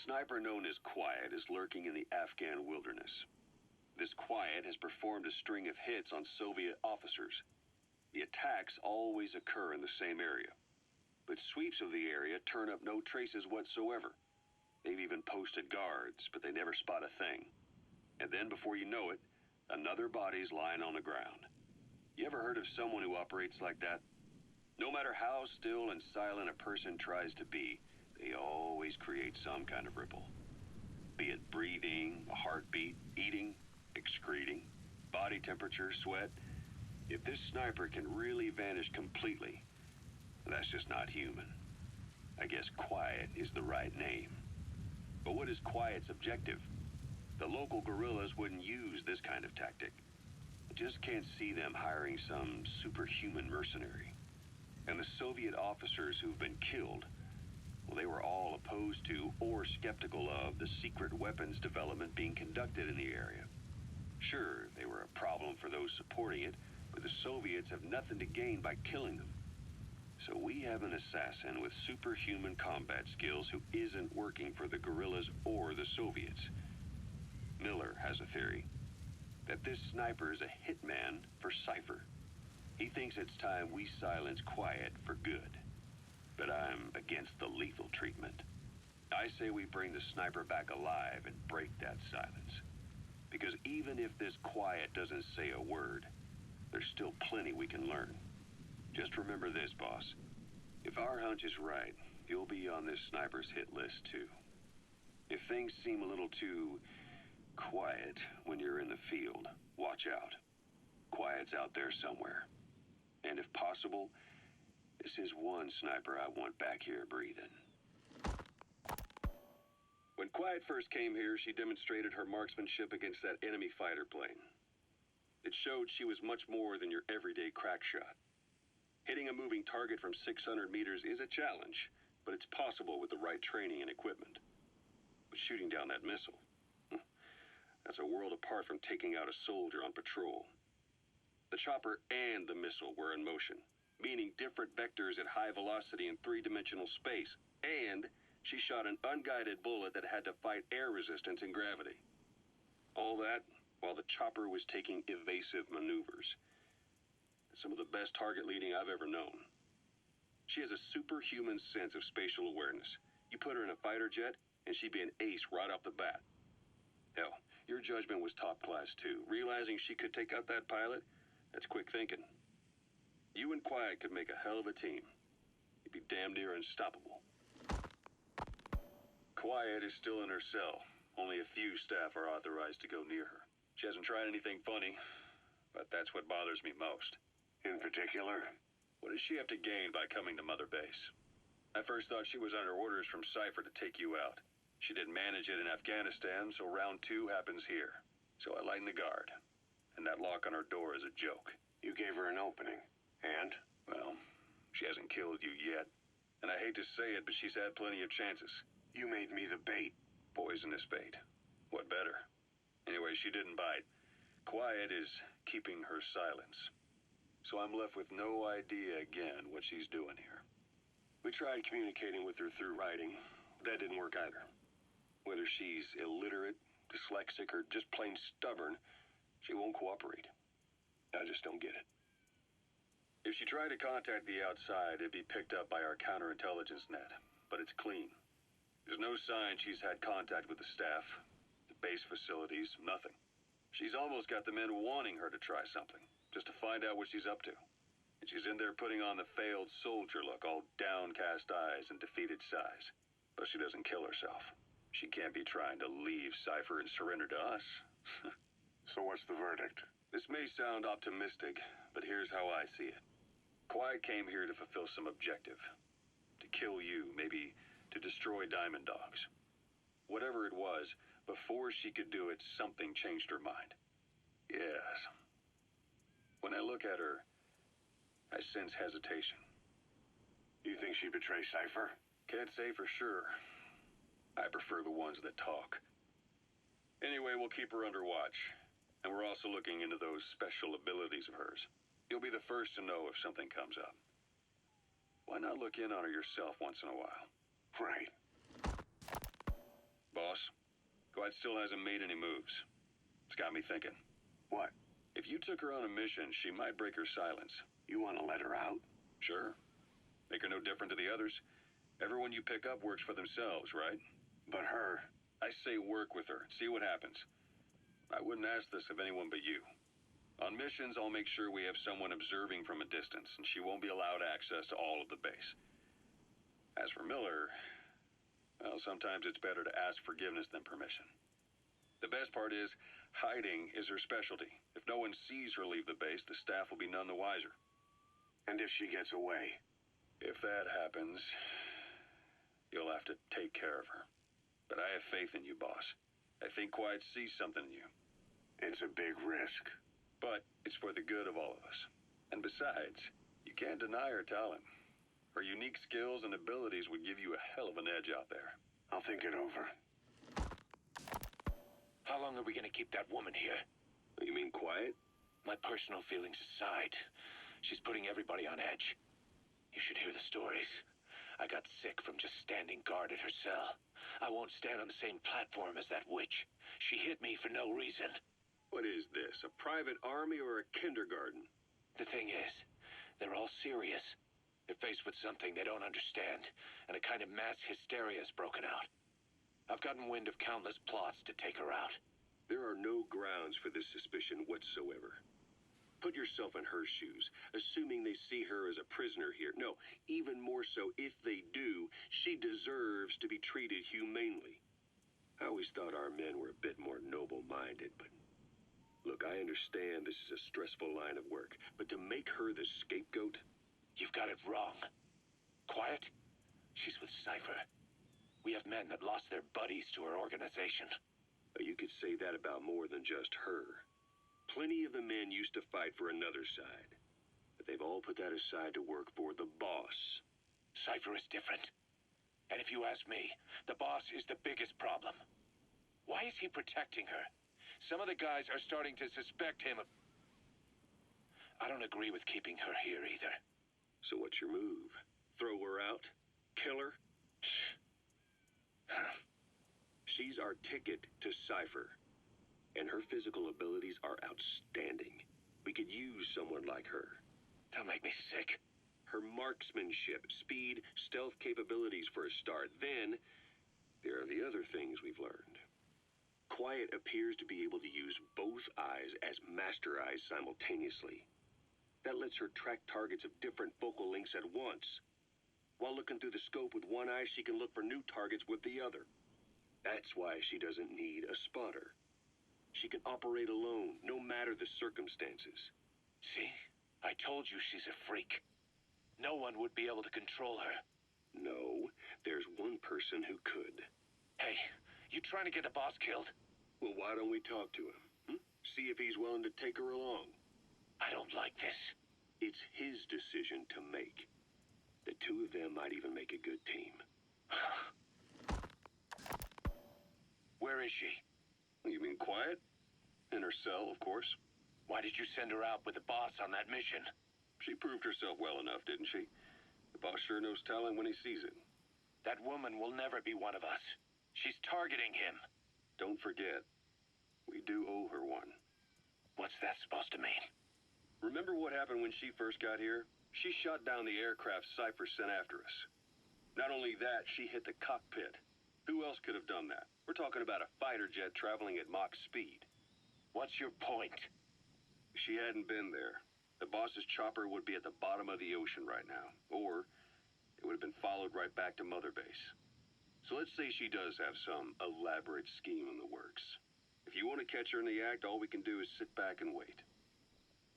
sniper known as Quiet is lurking in the Afghan wilderness. This Quiet has performed a string of hits on Soviet officers. The attacks always occur in the same area, but sweeps of the area turn up no traces whatsoever. They've even posted guards, but they never spot a thing. And then, before you know it, another body's lying on the ground. You ever heard of someone who operates like that? No matter how still and silent a person tries to be, they always create some kind of ripple. Be it breathing, a heartbeat, eating, excreting, body temperature, sweat. If this sniper can really vanish completely, that's just not human. I guess Quiet is the right name. But what is Quiet's objective? The local guerrillas wouldn't use this kind of tactic. I just can't see them hiring some superhuman mercenary. And the Soviet officers who've been killed, well, they were all opposed to or skeptical of the secret weapons development being conducted in the area. Sure, they were a problem for those supporting it, but the Soviets have nothing to gain by killing them. So we have an assassin with superhuman combat skills who isn't working for the guerrillas or the Soviets. Miller has a theory that this sniper is a hitman for Cypher. He thinks it's time we silence Quiet for good. But I'm against the lethal treatment. I say we bring the sniper back alive and break that silence. Because even if this Quiet doesn't say a word, there's still plenty we can learn. Just remember this, boss. If our hunch is right, you'll be on this sniper's hit list too. If things seem a little too quiet when you're in the field, watch out. Quiet's out there somewhere. And if possible, this is one sniper I want back here breathing. When Quiet first came here, she demonstrated her marksmanship against that enemy fighter plane. It showed she was much more than your everyday crack shot. Hitting a moving target from 600 meters is a challenge, but it's possible with the right training and equipment. But shooting down that missile, that's a world apart from taking out a soldier on patrol. The chopper and the missile were in motion, meaning different vectors at high velocity in three-dimensional space, and she shot an unguided bullet that had to fight air resistance and gravity. All that while the chopper was taking evasive maneuvers. Some of the best target leading I've ever known. She has a superhuman sense of spatial awareness. You put her in a fighter jet, and she'd be an ace right off the bat. Hell, your judgment was top class too. Realizing she could take out that pilot, that's quick thinking. You and Quiet could make a hell of a team. You'd be damn near unstoppable. Quiet is still in her cell. Only a few staff are authorized to go near her. She hasn't tried anything funny, but that's what bothers me most. In particular? What does she have to gain by coming to Mother Base? I first thought she was under orders from Cypher to take you out. She didn't manage it in Afghanistan, so round 2 happens here. So I lighten the guard. And that lock on her door is a joke. You gave her an opening. And? Well, she hasn't killed you yet. And I hate to say it, but she's had plenty of chances. You made me the bait. Poisonous bait. What better? Anyway, she didn't bite. Quiet is keeping her silence. So I'm left with no idea again what she's doing here. We tried communicating with her through writing. That didn't work either. Whether she's illiterate, dyslexic, or just plain stubborn, she won't cooperate. I just don't get it. If she tried to contact the outside, it'd be picked up by our counterintelligence net, but it's clean. There's no sign she's had contact with the staff, the base facilities, nothing. She's almost got the men wanting her to try something, just to find out what she's up to. And she's in there putting on the failed soldier look, all downcast eyes and defeated sighs. But she doesn't kill herself. She can't be trying to leave Cypher and surrender to us. So what's the verdict? This may sound optimistic, but here's how I see it. Quiet came here to fulfill some objective. To kill you, maybe to destroy Diamond Dogs. Whatever it was, before she could do it, something changed her mind. Yes. When I look at her, I sense hesitation. You think she betrayed Cypher? Can't say for sure. I prefer the ones that talk. Anyway, we'll keep her under watch. And we're also looking into those special abilities of hers. You'll be the first to know if something comes up. Why not look in on her yourself once in a while? Right. Quiet still hasn't made any moves. It's got me thinking. What? If you took her on a mission, she might break her silence. You want to let her out? Sure. Make her no different to the others. Everyone you pick up works for themselves, right? But her... I say work with her. See what happens. I wouldn't ask this of anyone but you. On missions, I'll make sure we have someone observing from a distance, and she won't be allowed access to all of the base. As for Miller, well, sometimes it's better to ask forgiveness than permission. The best part is, hiding is her specialty. If no one sees her leave the base, the staff will be none the wiser. And if she gets away? If that happens, you'll have to take care of her. But I have faith in you, boss. I think Quiet sees something in you. It's a big risk. But it's for the good of all of us. And besides, you can't deny her talent. Her unique skills and abilities would give you a hell of an edge out there. I'll think it over. How long are we gonna keep that woman here? You mean Quiet? My personal feelings aside, she's putting everybody on edge. You should hear the stories. I got sick from just standing guard at her cell. I won't stand on the same platform as that witch. She hit me for no reason. What is this, a private army or a kindergarten? The thing is, they're all serious. They're faced with something they don't understand, and a kind of mass hysteria has broken out. I've gotten wind of countless plots to take her out. There are no grounds for this suspicion whatsoever. Put yourself in her shoes, assuming they see her as a prisoner here. No, even more so, if they do, she deserves to be treated humanely. I always thought our men were a bit more noble-minded, but... Look, I understand this is a stressful line of work, but to make her the scapegoat... You've got it wrong. Quiet? She's with Cypher. We have men that lost their buddies to her organization. You could say that about more than just her. Plenty of the men used to fight for another side, but they've all put that aside to work for the boss. Cypher is different. And if you ask me, the boss is the biggest problem. Why is he protecting her? Some of the guys are starting to suspect him of... I don't agree with keeping her here either. So what's your move? Throw her out? Kill her? She's our ticket to Cypher. And her physical abilities are outstanding. We could use someone like her. Don't make me sick. Her marksmanship, speed, stealth capabilities for a start. Then, there are the other things we've learned. Quiet appears to be able to use both eyes as master eyes simultaneously. That lets her track targets of different focal lengths at once. While looking through the scope with one eye, she can look for new targets with the other. That's why she doesn't need a spotter. She can operate alone, no matter the circumstances. See? I told you she's a freak. No one would be able to control her. No, there's one person who could. Hey, you trying to get the boss killed? Well, why don't we talk to him? See if he's willing to take her along. I don't like this. It's his decision to make. The two of them might even make a good team. Where is she? You mean Quiet? In her cell, of course. Why did you send her out with the boss on that mission? She proved herself well enough, didn't she? The boss sure knows talent when he sees it. That woman will never be one of us. She's targeting him. Don't forget, we do owe her one. What's that supposed to mean? Remember what happened when she first got here? She shot down the aircraft Cypher sent after us. Not only that, she hit the cockpit. Who else could have done that? We're talking about a fighter jet traveling at Mach speed. What's your point? If she hadn't been there, the boss's chopper would be at the bottom of the ocean right now. Or it would have been followed right back to Mother Base. So let's say she does have some elaborate scheme in the works. If you want to catch her in the act, all we can do is sit back and wait.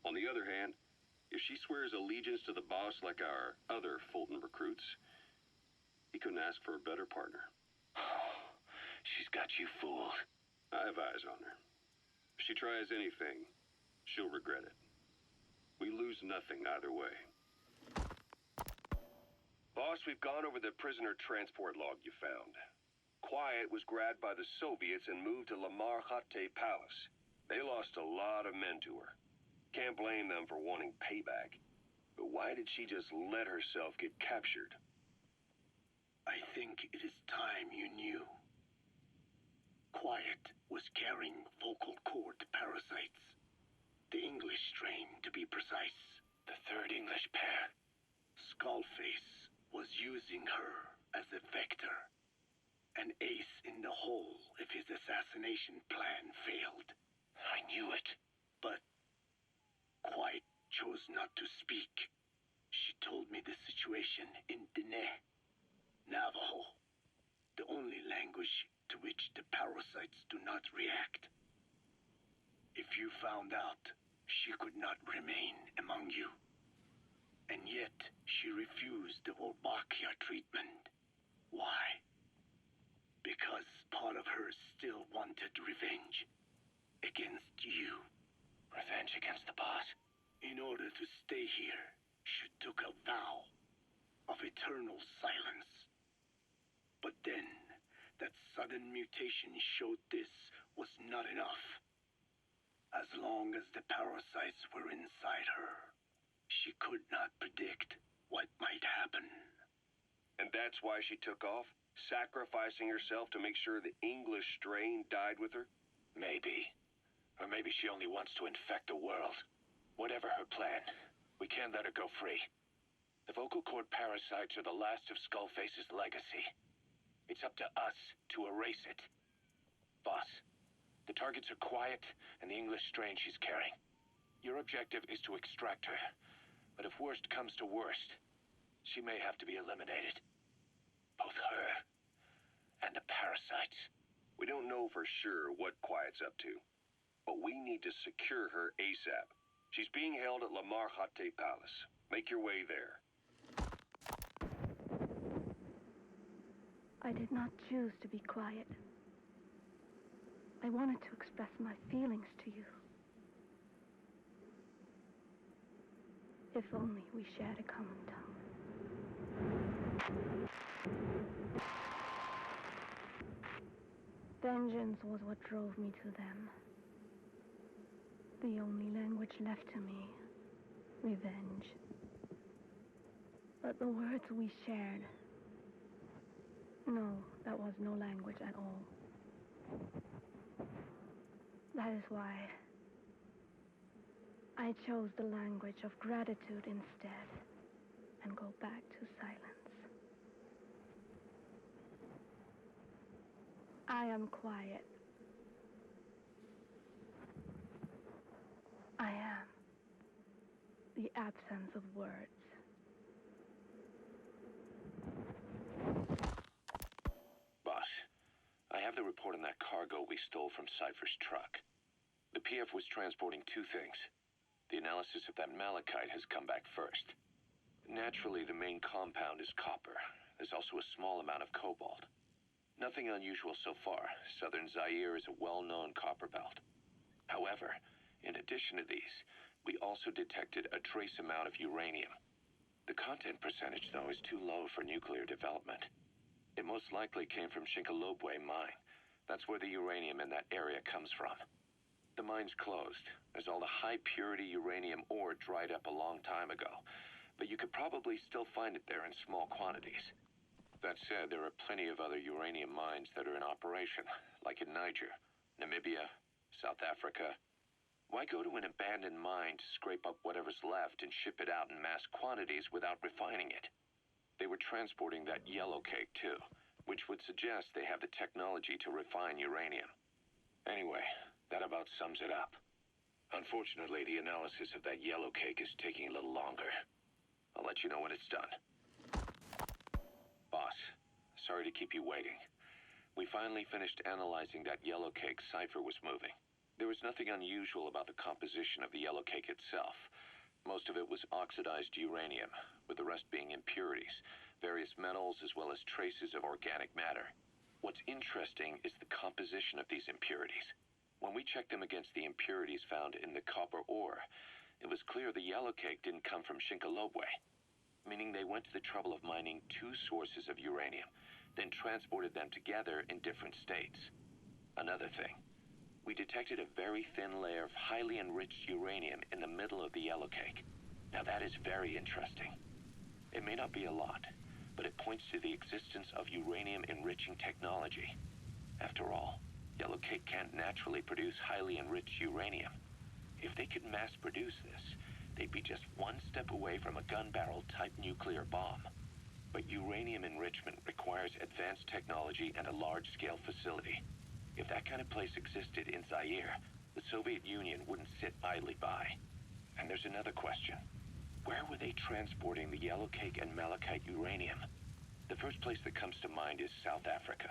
On the other hand, if she swears allegiance to the boss like our other Fulton recruits, he couldn't ask for a better partner. She's got you fooled. I have eyes on her. If she tries anything, she'll regret it. We lose nothing either way. Boss, we've gone over the prisoner transport log you found. Quiet was grabbed by the Soviets and moved to Lamar Khatte Palace. They lost a lot of men to her. Can't blame them for wanting payback. But why did she just let herself get captured? I think it is time you knew. Quiet to be precise. The third English pair. Skullface was using her as a vector. An ace in the hole if his assassination plan failed. I knew it. But Qulet chose not to speak. She told me the situation in Dene, Navajo, the only language to which the parasites do not react. If you found out, she could not remain among you. And yet, she refused the Wolbachia treatment. Why? Because part of her still wanted revenge. Against you. Revenge against the boss? In order to stay here, she took a vow of eternal silence. But then, that sudden mutation showed this was not enough. As long as the parasites were inside her, she could not predict what might happen. And that's why she took off? Sacrificing herself to make sure the English strain died with her? Maybe. Or maybe she only wants to infect the world. Whatever her plan, we can't let her go free. The vocal cord parasites are the last of Skullface's legacy. It's up to us to erase it. Boss, the targets are Qulet and the English strain she's carrying. Your objective is to extract her. But if worst comes to worst, she may have to be eliminated. Both her and the parasites. We don't know for sure what Qulet's up to, but we need to secure her ASAP. She's being held at La Marjate Palace. Make your way there. I did not choose to be quiet. I wanted to express my feelings to you. If only we shared a common tongue. Vengeance was what drove me to them. The only language left to me, revenge. But the words we shared, no, that was no language at all. That is why I chose the language of gratitude instead and go back to silence. I am quiet. I am the absence of words. Boss, I have the report on that cargo we stole from Cypher's truck. The PF was transporting two things. The analysis of that malachite has come back first. Naturally, the main compound is copper. There's also a small amount of cobalt. Nothing unusual so far. Southern Zaire is a well-known copper belt. However, in addition to these, we also detected a trace amount of uranium. The content percentage, though, is too low for nuclear development. It most likely came from Shinkolobwe Mine. That's where the uranium in that area comes from. The mine's closed, as all the high-purity uranium ore dried up a long time ago. But you could probably still find it there in small quantities. That said, there are plenty of other uranium mines that are in operation, like in Niger, Namibia, South Africa. Why go to an abandoned mine to scrape up whatever's left and ship it out in mass quantities without refining it? They were transporting that Yellowcake, too, which would suggest they have the technology to refine uranium. Anyway, that about sums it up. Unfortunately, the analysis of that Yellowcake is taking a little longer. I'll let you know when it's done. Boss, sorry to keep you waiting. We finally finished analyzing that Yellowcake cipher was moving. There was nothing unusual about the composition of the Yellowcake itself. Most of it was oxidized uranium, with the rest being impurities, various metals, as well as traces of organic matter. What's interesting is the composition of these impurities. When we checked them against the impurities found in the copper ore, it was clear the Yellowcake didn't come from Shinkolobwe, meaning they went to the trouble of mining two sources of uranium, then transported them together in different states. Another thing, we detected a very thin layer of highly enriched uranium in the middle of the Yellowcake. Now that is very interesting. It may not be a lot, but it points to the existence of uranium-enriching technology. After all, Yellowcake can't naturally produce highly enriched uranium. If they could mass-produce this, they'd be just one step away from a gun barrel type nuclear bomb. But uranium enrichment requires advanced technology and a large-scale facility. If that kind of place existed in Zaire, the Soviet Union wouldn't sit idly by. And there's another question. Where were they transporting the Yellowcake and malachite uranium? The first place that comes to mind is South Africa.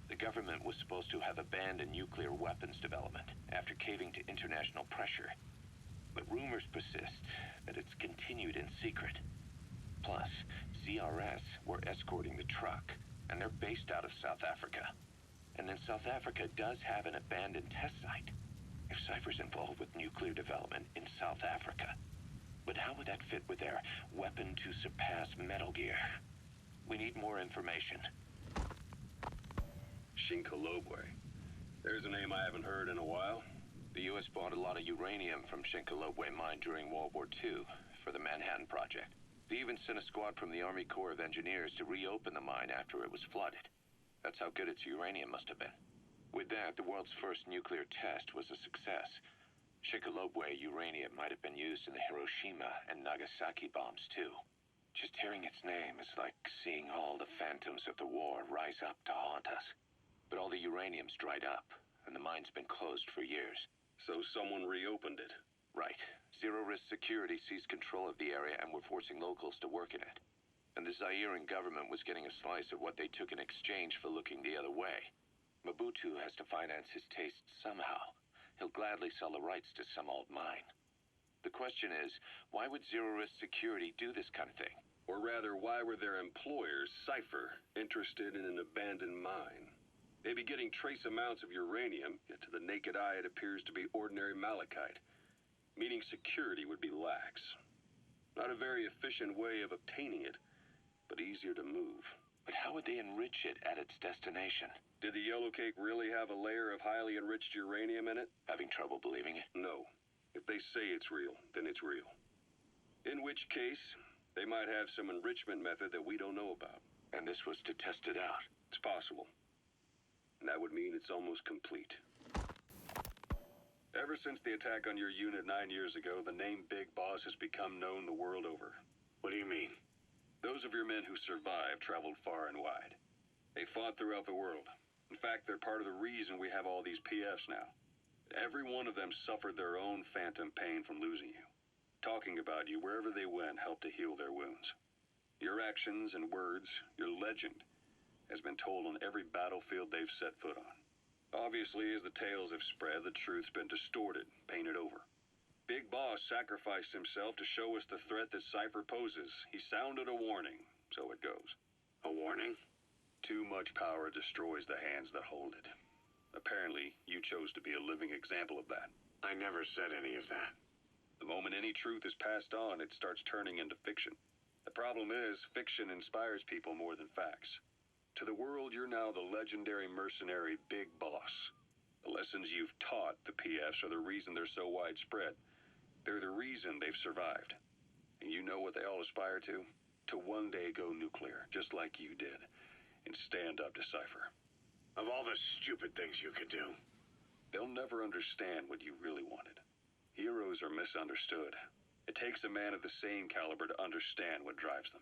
The government was supposed to have abandoned nuclear weapons development after caving to international pressure. But rumors persist that it's continued in secret. Plus, ZRS were escorting the truck, and they're based out of South Africa. And then South Africa does have an abandoned test site. If Cypher's involved with nuclear development in South Africa, but how would that fit with their weapon to surpass Metal Gear? We need more information. Shinkolobwe. There's a name I haven't heard in a while. The U.S. bought a lot of uranium from Shinkolobwe Mine during World War II for the Manhattan Project. They even sent a squad from the Army Corps of Engineers to reopen the mine after it was flooded. That's how good its uranium must have been. With that, the world's first nuclear test was a success. Shinkolobwe uranium might have been used in the Hiroshima and Nagasaki bombs, too. Just hearing its name is like seeing all the phantoms of the war rise up to haunt us. But all the uranium's dried up, and the mine's been closed for years. So someone reopened it. Right. Zero-risk security seized control of the area and were forcing locals to work in it. And the Zairean government was getting a slice of what they took in exchange for looking the other way. Mobutu has to finance his tastes somehow. He'll gladly sell the rights to some old mine. The question is, why would zero-risk security do this kind of thing? Or rather, why were their employers, Cypher, interested in an abandoned mine? They'd be getting trace amounts of uranium, yet to the naked eye it appears to be ordinary malachite, meaning security would be lax. Not a very efficient way of obtaining it, but easier to move. But how would they enrich it at its destination? Did the Yellowcake really have a layer of highly enriched uranium in it? Having trouble believing it? No. If they say it's real, then it's real. In which case, they might have some enrichment method that we don't know about. And this was to test it out? It's possible. And that would mean it's almost complete. Ever since the attack on your unit 9 years ago, the name Big Boss has become known the world over. What do you mean? Those of your men who survived traveled far and wide. They fought throughout the world. In fact, they're part of the reason we have all these PFs now. Every one of them suffered their own phantom pain from losing you. Talking about you wherever they went helped to heal their wounds. Your actions and words, your legend, has been told on every battlefield they've set foot on. Obviously, as the tales have spread, the truth's been distorted, painted over. Big Boss sacrificed himself to show us the threat that Cypher poses. He sounded a warning, so it goes. A warning? Too much power destroys the hands that hold it. Apparently, you chose to be a living example of that. I never said any of that. The moment any truth is passed on, it starts turning into fiction. The problem is, fiction inspires people more than facts. To the world, you're now the legendary mercenary Big Boss. The lessons you've taught the PFs are the reason they're so widespread. They're the reason they've survived. And you know what they all aspire to? To one day go nuclear, just like you did, and stand up to Cypher. Of all the stupid things you could do. They'll never understand what you really wanted. Heroes are misunderstood. It takes a man of the same caliber to understand what drives them.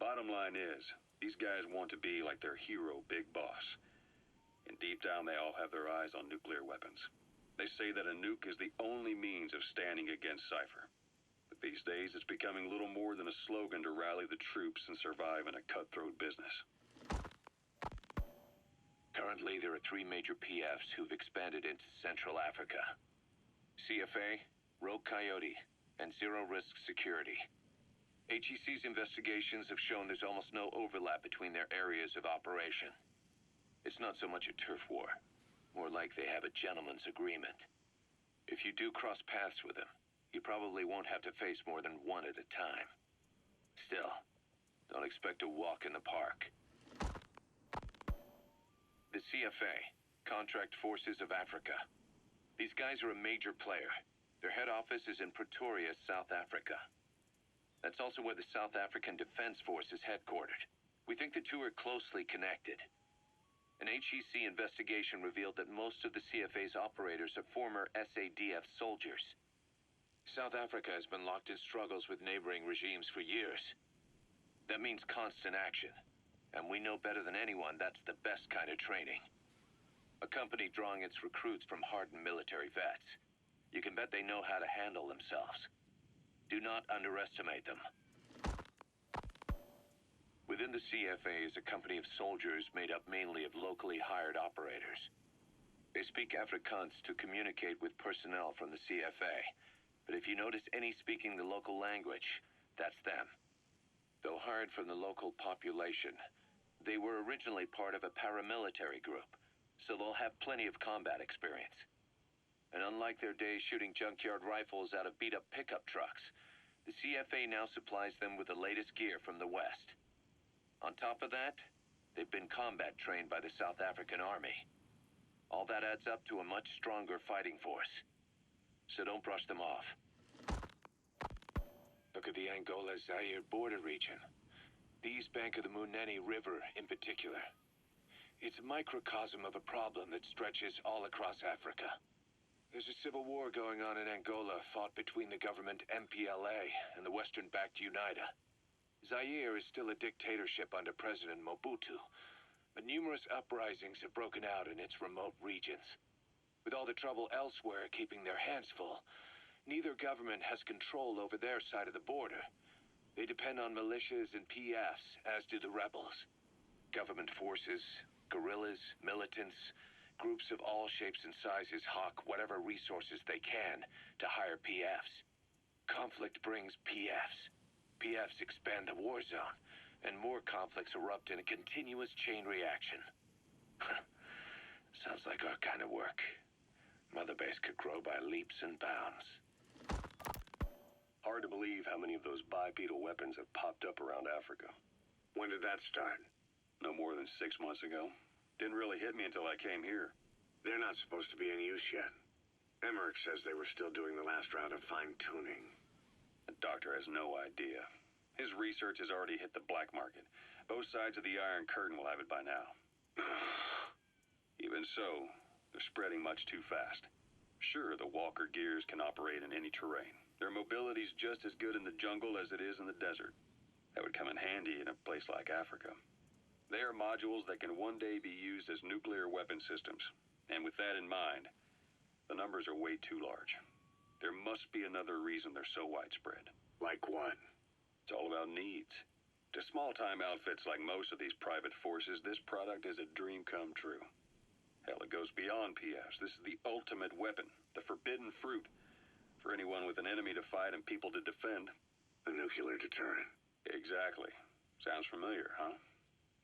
Bottom line is, these guys want to be like their hero, Big Boss. And deep down, they all have their eyes on nuclear weapons. They say that a nuke is the only means of standing against Cypher. But these days, it's becoming little more than a slogan to rally the troops and survive in a cutthroat business. Currently, there are 3 major PFs who've expanded into Central Africa. CFA, Rogue Coyote, and Zero Risk Security. HEC's investigations have shown there's almost no overlap between their areas of operation. It's not so much a turf war, more like they have a gentleman's agreement. If you do cross paths with them, you probably won't have to face more than one at a time. Still, don't expect a walk in the park. The CFA, Contract Forces of Africa. These guys are a major player. Their head office is in Pretoria, South Africa. That's also where the South African Defense Force is headquartered. We think the two are closely connected. An HEC investigation revealed that most of the CFA's operators are former SADF soldiers. South Africa has been locked in struggles with neighboring regimes for years. That means constant action. And we know better than anyone that's the best kind of training. A company drawing its recruits from hardened military vets. You can bet they know how to handle themselves. Do not underestimate them. Within the CFA is a company of soldiers made up mainly of locally hired operators. They speak Afrikaans to communicate with personnel from the CFA. But if you notice any speaking the local language, that's them. Though hired from the local population, they were originally part of a paramilitary group, so they'll have plenty of combat experience. And unlike their days shooting junkyard rifles out of beat-up pickup trucks, the CFA now supplies them with the latest gear from the West. On top of that, they've been combat trained by the South African Army. All that adds up to a much stronger fighting force. So don't brush them off. Look at the Angola-Zaire border region. The East bank of the Munene River in particular. It's a microcosm of a problem that stretches all across Africa. There's a civil war going on in Angola, fought between the government MPLA and the Western-backed UNITA. Zaire is still a dictatorship under President Mobutu, but numerous uprisings have broken out in its remote regions. With all the trouble elsewhere keeping their hands full, neither government has control over their side of the border. They depend on militias and PFs, as do the rebels. Government forces, guerrillas, militants, groups of all shapes and sizes hawk whatever resources they can to hire PFs. Conflict brings PFs. PFs expand the war zone, and more conflicts erupt in a continuous chain reaction. Sounds like our kind of work. Mother Base could grow by leaps and bounds. Hard to believe how many of those bipedal weapons have popped up around Africa. When did that start? No more than 6 months ago. Didn't really hit me until I came here. They're not supposed to be in use yet. Emmerich says they were still doing the last round of fine-tuning. The doctor has no idea. His research has already hit the black market. Both sides of the Iron Curtain will have it by now. Even so, they're spreading much too fast. Sure, the walker gears can operate in any terrain. Their mobility's just as good in the jungle as it is in the desert. That would come in handy in a place like Africa. They are modules that can one day be used as nuclear weapon systems. And with that in mind, the numbers are way too large. There must be another reason they're so widespread. Like what? It's all about needs. To small-time outfits like most of these private forces, this product is a dream come true. Hell, it goes beyond PFs. This is the ultimate weapon, the forbidden fruit, for anyone with an enemy to fight and people to defend. A nuclear deterrent. Exactly. Sounds familiar, huh?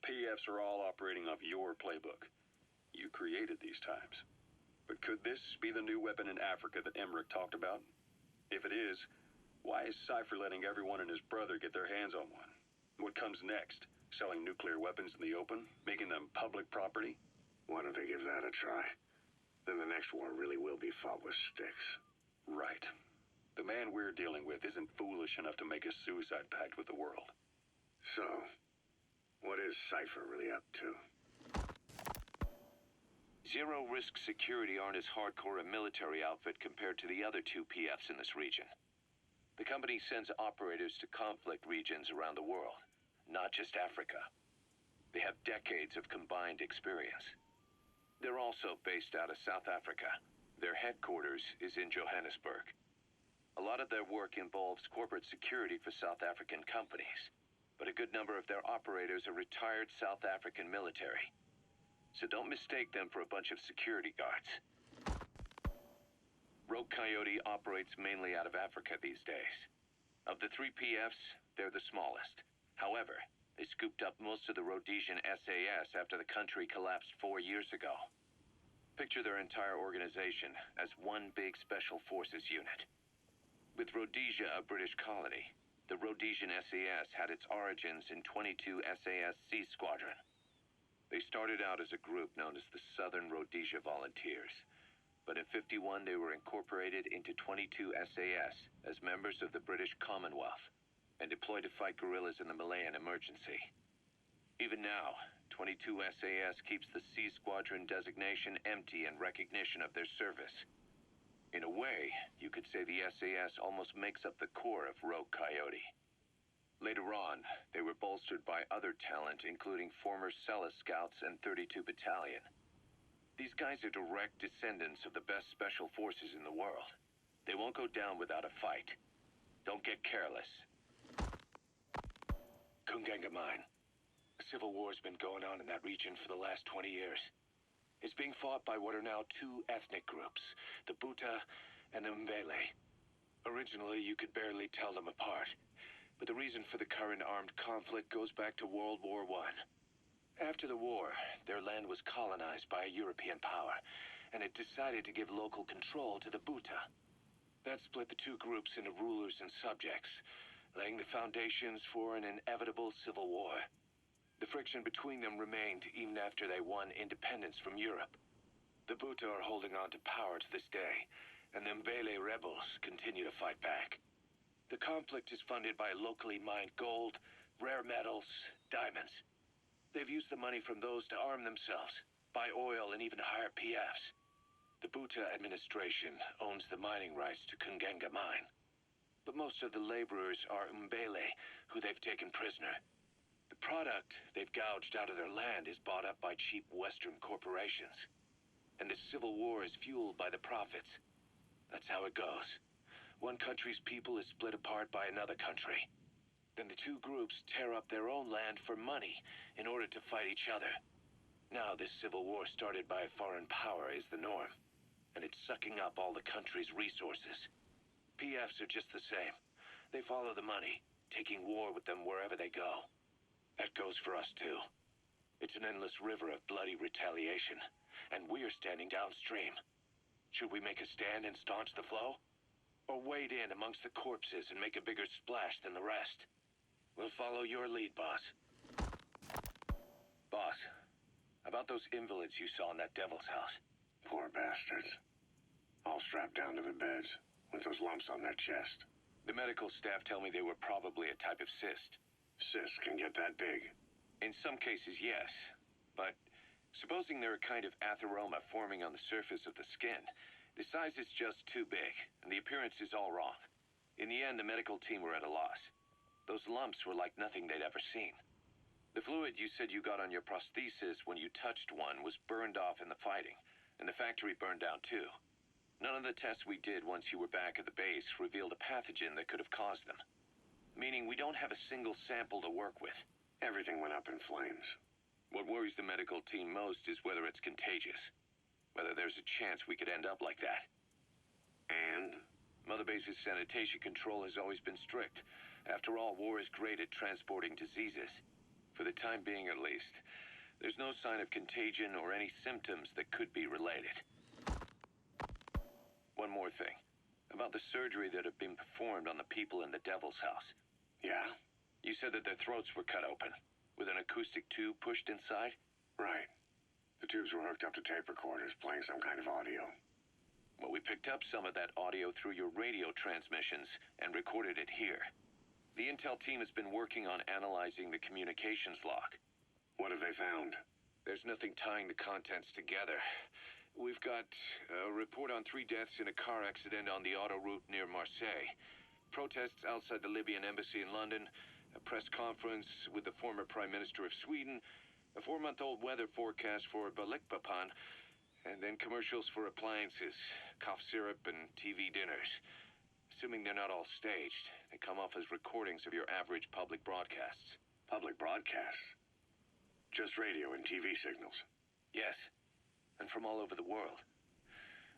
PFs are all operating off your playbook. You created these times. But could this be the new weapon in Africa that Emmerich talked about? If it is, why is Cypher letting everyone and his brother get their hands on one? What comes next? Selling nuclear weapons in the open? Making them public property? Why don't they give that a try? Then the next war really will be fought with sticks. Right. The man we're dealing with isn't foolish enough to make a suicide pact with the world. So, what is Cypher really up to? Zero-risk security aren't as hardcore a military outfit compared to the other two PFs in this region. The company sends operators to conflict regions around the world, not just Africa. They have decades of combined experience. They're also based out of South Africa. Their headquarters is in Johannesburg. A lot of their work involves corporate security for South African companies, but a good number of their operators are retired South African military. So don't mistake them for a bunch of security guards. Rogue Coyote operates mainly out of Africa these days. Of the three PFs, they're the smallest. However, they scooped up most of the Rhodesian SAS after the country collapsed 4 years ago. Picture their entire organization as one big special forces unit. With Rhodesia a British colony, the Rhodesian SAS had its origins in 22 SAS Sea Squadron. They started out as a group known as the Southern Rhodesia Volunteers, but in '51 they were incorporated into 22 SAS as members of the British Commonwealth and deployed to fight guerrillas in the Malayan Emergency. Even now, 22 SAS keeps the Sea Squadron designation empty in recognition of their service. In a way, you could say the SAS almost makes up the core of Rogue Coyote. Later on, they were bolstered by other talent, including former Cella Scouts and 32 Battalion. These guys are direct descendants of the best special forces in the world. They won't go down without a fight. Don't get careless. Kungenga Mine. A civil war's been going on in that region for the last 20 years. It's being fought by what are now two ethnic groups, the Buta and the Mbele. Originally, you could barely tell them apart, but the reason for the current armed conflict goes back to World War I. After the war, their land was colonized by a European power, and it decided to give local control to the Buta. That split the two groups into rulers and subjects, laying the foundations for an inevitable civil war. The friction between them remained even after they won independence from Europe. The Buta are holding on to power to this day, and the Mbele rebels continue to fight back. The conflict is funded by locally mined gold, rare metals, diamonds. They've used the money from those to arm themselves, buy oil, and even hire PFs. The Buta administration owns the mining rights to Kungenga Mine. But most of the laborers are Mbele, who they've taken prisoner. The product they've gouged out of their land is bought up by cheap Western corporations. And the civil war is fueled by the profits. That's how it goes. One country's people is split apart by another country. Then the two groups tear up their own land for money in order to fight each other. Now this civil war started by a foreign power is the norm, and it's sucking up all the country's resources. PFs are just the same. They follow the money, taking war with them wherever they go. That goes for us, too. It's an endless river of bloody retaliation, and we're standing downstream. Should we make a stand and staunch the flow? Or wade in amongst the corpses and make a bigger splash than the rest? We'll follow your lead, boss. Boss, about those invalids you saw in that devil's house. Poor bastards. All strapped down to the beds, with those lumps on their chest. The medical staff tell me they were probably a type of cyst. Cysts can get that big. In some cases, yes. But supposing they're a kind of atheroma forming on the surface of the skin, the size is just too big, and the appearance is all wrong. In the end, the medical team were at a loss. Those lumps were like nothing they'd ever seen. The fluid you said you got on your prosthesis when you touched one was burned off in the fighting, and the factory burned down too. None of the tests we did once you were back at the base revealed a pathogen that could have caused them. Meaning we don't have a single sample to work with. Everything went up in flames. What worries the medical team most is whether it's contagious. Whether there's a chance we could end up like that. And? Mother Base's sanitation control has always been strict. After all, war is great at transporting diseases. For the time being, at least. There's no sign of contagion or any symptoms that could be related. One more thing. About the surgery that had been performed on the people in the Devil's House. Yeah? You said that their throats were cut open, with an acoustic tube pushed inside? Right. The tubes were hooked up to tape recorders, playing some kind of audio. Well, we picked up some of that audio through your radio transmissions and recorded it here. The intel team has been working on analyzing the communications log. What have they found? There's nothing tying the contents together. We've got a report on 3 deaths in a car accident on the autoroute near Marseille. Protests outside the Libyan embassy in London, a press conference with the former Prime Minister of Sweden, a 4-month-old weather forecast for Balikpapan, and then commercials for appliances, cough syrup, and TV dinners. Assuming they're not all staged, they come off as recordings of your average public broadcasts. Public broadcasts? Just radio and TV signals? Yes, and from all over the world.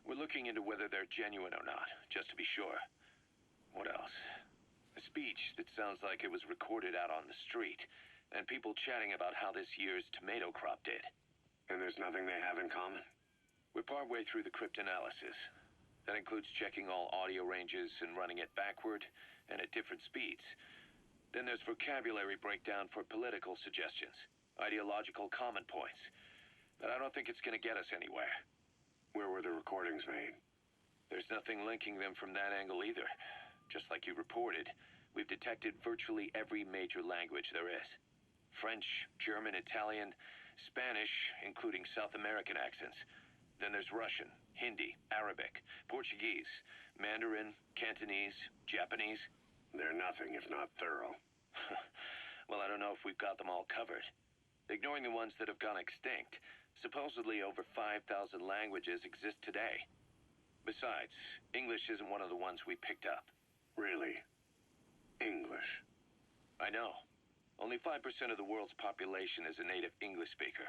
We're looking into whether they're genuine or not, just to be sure. What else? A speech that sounds like it was recorded out on the street, and people chatting about how this year's tomato crop did. And there's nothing they have in common? We're partway through the cryptanalysis. That includes checking all audio ranges and running it backward and at different speeds. Then there's vocabulary breakdown for political suggestions, ideological common points. But I don't think it's going to get us anywhere. Where were the recordings made? There's nothing linking them from that angle either. Just like you reported, we've detected virtually every major language there is. French, German, Italian, Spanish, including South American accents. Then there's Russian, Hindi, Arabic, Portuguese, Mandarin, Cantonese, Japanese. They're nothing if not thorough. Well, I don't know if we've got them all covered. Ignoring the ones that have gone extinct, supposedly over 5,000 languages exist today. Besides, English isn't one of the ones we picked up. Really? English? I know. Only 5% of the world's population is a native English speaker.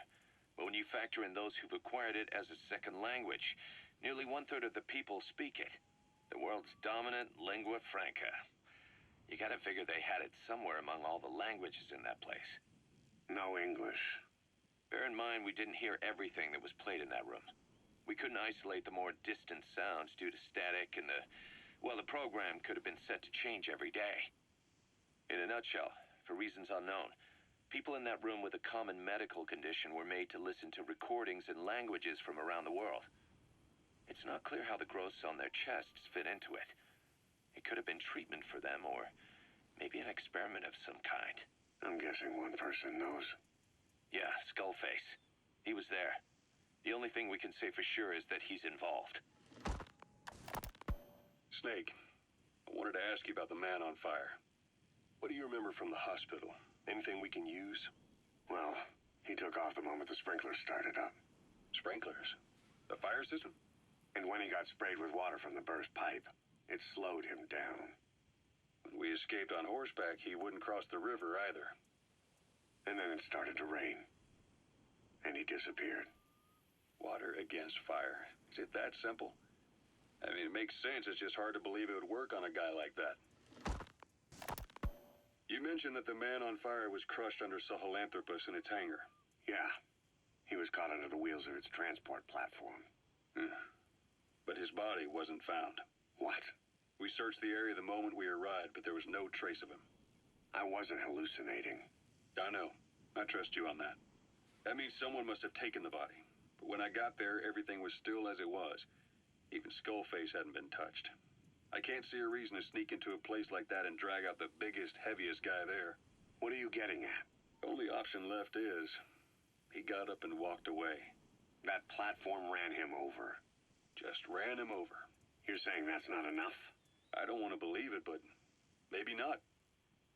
But when you factor in those who've acquired it as a second language, nearly 1/3 of the people speak it. The world's dominant lingua franca. You gotta figure they had it somewhere among all the languages in that place. No English. Bear in mind, we didn't hear everything that was played in that room. We couldn't isolate the more distant sounds due to static, and the program could have been set to change every day. In a nutshell, for reasons unknown, people in that room with a common medical condition were made to listen to recordings in languages from around the world. It's not clear how the growths on their chests fit into it. It could have been treatment for them, or maybe an experiment of some kind. I'm guessing one person knows. Yeah, Skullface. He was there. The only thing we can say for sure is that he's involved. Snake, I wanted to ask you about the man on fire. What do you remember from the hospital? Anything we can use? Well, he took off the moment the sprinklers started up. Sprinklers? The fire system? And when he got sprayed with water from the burst pipe, it slowed him down. When we escaped on horseback, he wouldn't cross the river either. And then it started to rain. And he disappeared. Water against fire. Is it that simple? I mean, it makes sense. It's just hard to believe it would work on a guy like that. You mentioned that the man on fire was crushed under Sahelanthropus in its hangar. Yeah. He was caught under the wheels of its transport platform. But his body wasn't found. What? We searched the area the moment we arrived, but there was no trace of him. I wasn't hallucinating. I know. I trust you on that. That means someone must have taken the body. But when I got there, everything was still as it was. Even Skullface hadn't been touched. I can't see a reason to sneak into a place like that and drag out the biggest, heaviest guy there. What are you getting at? The only option left is he got up and walked away. That platform ran him over. Just ran him over. You're saying that's not enough? I don't want to believe it, but maybe not.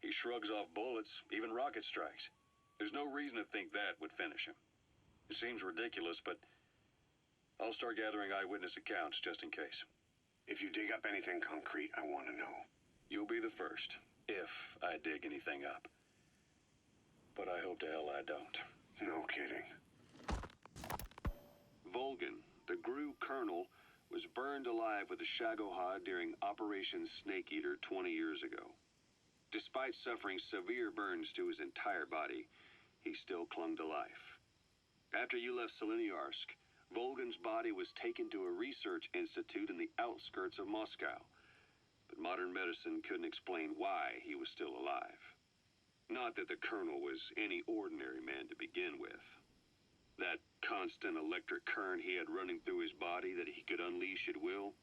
He shrugs off bullets, even rocket strikes. There's no reason to think that would finish him. It seems ridiculous, but I'll start gathering eyewitness accounts just in case. If you dig up anything concrete, I want to know. You'll be the first, if I dig anything up. But I hope to hell I don't. No kidding. Volgan, the GRU colonel, was burned alive with a Shagohod during Operation Snake Eater 20 years ago. Despite suffering severe burns to his entire body, he still clung to life. After you left Seleniarsk, Volgan's body was taken to a research institute in the outskirts of Moscow, but modern medicine couldn't explain why he was still alive. Not that the colonel was any ordinary man to begin with. That constant electric current he had running through his body that he could unleash at will.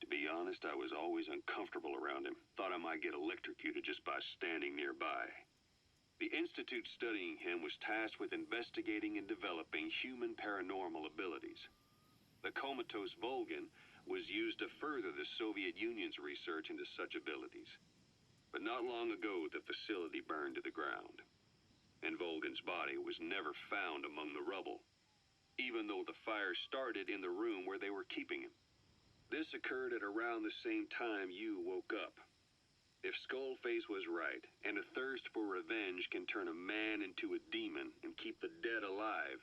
To be honest, I was always uncomfortable around him. Thought I might get electrocuted just by standing nearby. The institute studying him was tasked with investigating and developing human paranormal abilities. The comatose Volgan was used to further the Soviet Union's research into such abilities. But not long ago, the facility burned to the ground. And Volgan's body was never found among the rubble, even though the fire started in the room where they were keeping him. This occurred at around the same time you woke up. If Skullface was right, and a thirst for revenge can turn a man into a demon and keep the dead alive,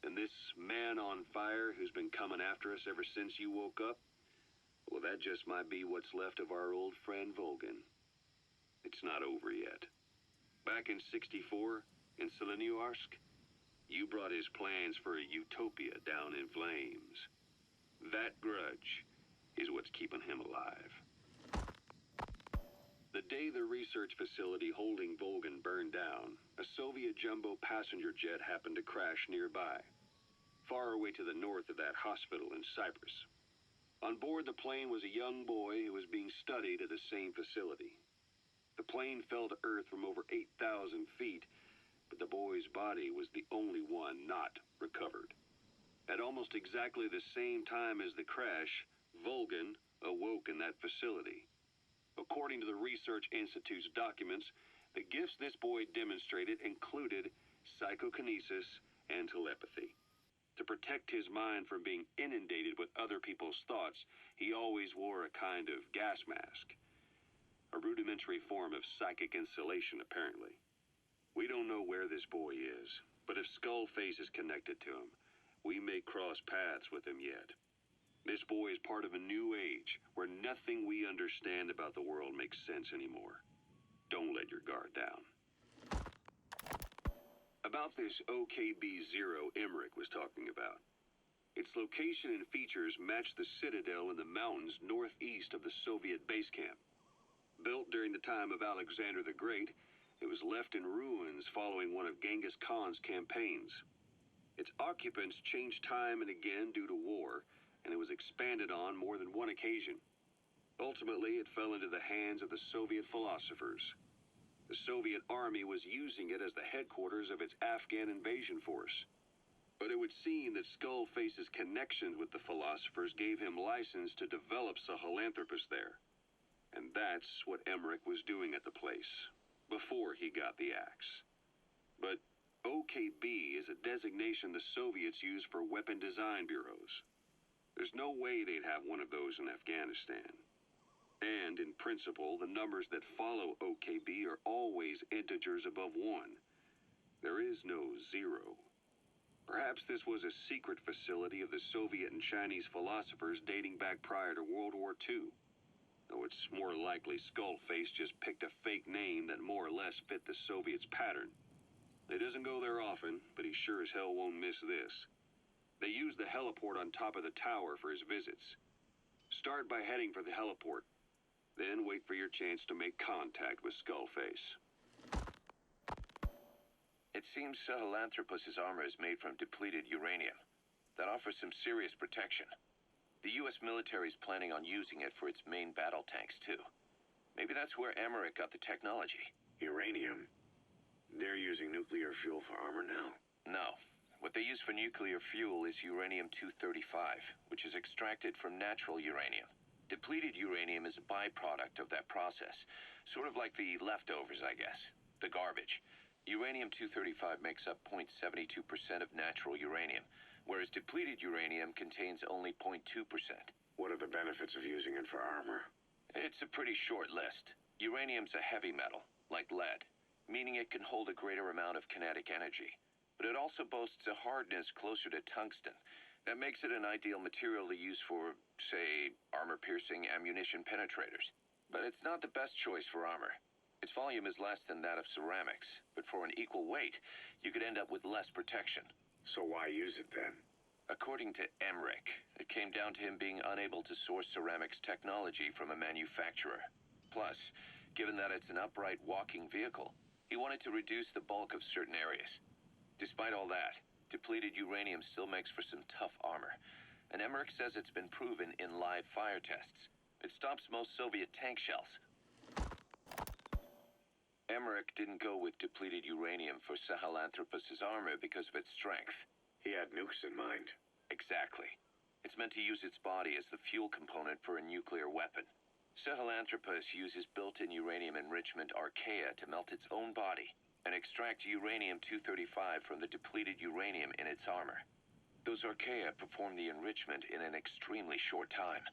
then this man on fire who's been coming after us ever since you woke up, well, that just might be what's left of our old friend Volgan. It's not over yet. Back in '64, in Seleniarsk, you brought his plans for a utopia down in flames. That grudge is what's keeping him alive. The day the research facility holding Volgan burned down, a Soviet jumbo passenger jet happened to crash nearby, far away to the north of that hospital in Cyprus. On board the plane was a young boy who was being studied at the same facility. The plane fell to earth from over 8,000 feet, but the boy's body was the only one not recovered. At almost exactly the same time as the crash, Volgan awoke in that facility. According to the Research Institute's documents, the gifts this boy demonstrated included psychokinesis and telepathy. To protect his mind from being inundated with other people's thoughts, he always wore a kind of gas mask. A rudimentary form of psychic insulation, apparently. We don't know where this boy is, but if Skullface is connected to him, we may cross paths with him yet. This boy is part of a new age where nothing we understand about the world makes sense anymore. Don't let your guard down. About this OKB Zero Emmerich was talking about. Its location and features match the citadel in the mountains northeast of the Soviet base camp. Built during the time of Alexander the Great, it was left in ruins following one of Genghis Khan's campaigns. Its occupants changed time and again due to war, and it was expanded on more than one occasion. Ultimately, it fell into the hands of the Soviet philosophers. The Soviet army was using it as the headquarters of its Afghan invasion force. But it would seem that Skullface's connections with the philosophers gave him license to develop Sahelanthropus there. And that's what Emmerich was doing at the place, before he got the axe. But OKB is a designation the Soviets use for weapon design bureaus. There's no way they'd have one of those in Afghanistan. And, in principle, the numbers that follow OKB are always integers above 1. There is no 0. Perhaps this was a secret facility of the Soviet and Chinese philosophers dating back prior to World War II. Though it's more likely Skullface just picked a fake name that more or less fit the Soviets' pattern. He doesn't go there often, but he sure as hell won't miss this. They use the heliport on top of the tower for his visits. Start by heading for the heliport. Then wait for your chance to make contact with Skullface. It seems Sahelanthropus' armor is made from depleted uranium. That offers some serious protection. The U.S. military is planning on using it for its main battle tanks, too. Maybe that's where Emmerich got the technology. Uranium? They're using nuclear fuel for armor now? No. What they use for nuclear fuel is uranium-235, which is extracted from natural uranium. Depleted uranium is a byproduct of that process, sort of like the leftovers, I guess. The garbage. Uranium-235 makes up 0.72% of natural uranium, whereas depleted uranium contains only 0.2%. What are the benefits of using it for armor? It's a pretty short list. Uranium's a heavy metal, like lead, meaning it can hold a greater amount of kinetic energy. But it also boasts a hardness closer to tungsten. That makes it an ideal material to use for, say, armor-piercing ammunition penetrators. But it's not the best choice for armor. Its volume is less than that of ceramics, but for an equal weight, you could end up with less protection. So why use it then? According to Emmerich, it came down to him being unable to source ceramics technology from a manufacturer. Plus, given that it's an upright walking vehicle, he wanted to reduce the bulk of certain areas. Despite all that, depleted uranium still makes for some tough armor, and Emmerich says it's been proven in live fire tests. It stops most Soviet tank shells. Emmerich didn't go with depleted uranium for Sahelanthropus' armor because of its strength. He had nukes in mind. Exactly. It's meant to use its body as the fuel component for a nuclear weapon. Sahelanthropus uses built-in uranium enrichment Archaea to melt its own body and extract uranium-235 from the depleted uranium in its armor. Those Archaea perform the enrichment in an extremely short time.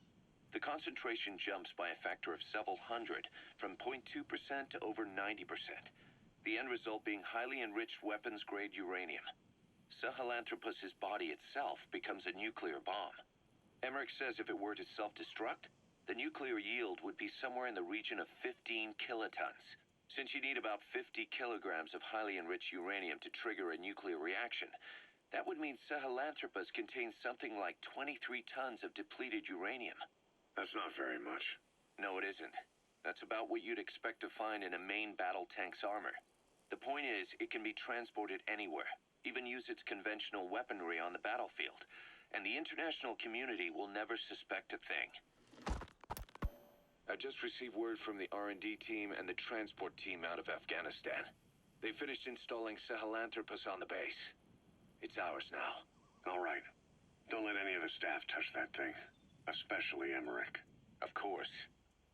The concentration jumps by a factor of several hundred, from 0.2% to over 90%. The end result being highly enriched weapons-grade uranium. Sahelanthropus' body itself becomes a nuclear bomb. Emmerich says if it were to self-destruct, the nuclear yield would be somewhere in the region of 15 kilotons. Since you need about 50 kilograms of highly enriched uranium to trigger a nuclear reaction, that would mean Sahelanthropus contains something like 23 tons of depleted uranium. That's not very much. No, it isn't. That's about what you'd expect to find in a main battle tank's armor. The point is, it can be transported anywhere, even use its conventional weaponry on the battlefield, and the international community will never suspect a thing. I just received word from the R&D team and the transport team out of Afghanistan. They finished installing Sahelanthropus on the base. It's ours now. All right. Don't let any of the staff touch that thing. Especially Emmerich. Of course.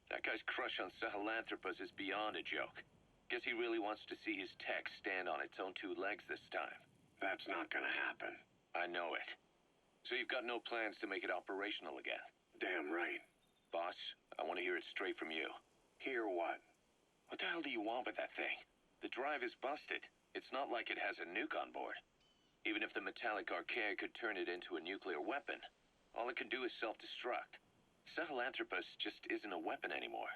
That guy's crush on Sahelanthropus is beyond a joke. Guess he really wants to see his tech stand on its own two legs this time. That's not gonna happen. I know it. So you've got no plans to make it operational again? Damn right. Boss, I want to hear it straight from you. Hear what? What the hell do you want with that thing? The drive is busted. It's not like it has a nuke on board. Even if the metallic Archaea could turn it into a nuclear weapon, all it can do is self-destruct. Sahelanthropus just isn't a weapon anymore.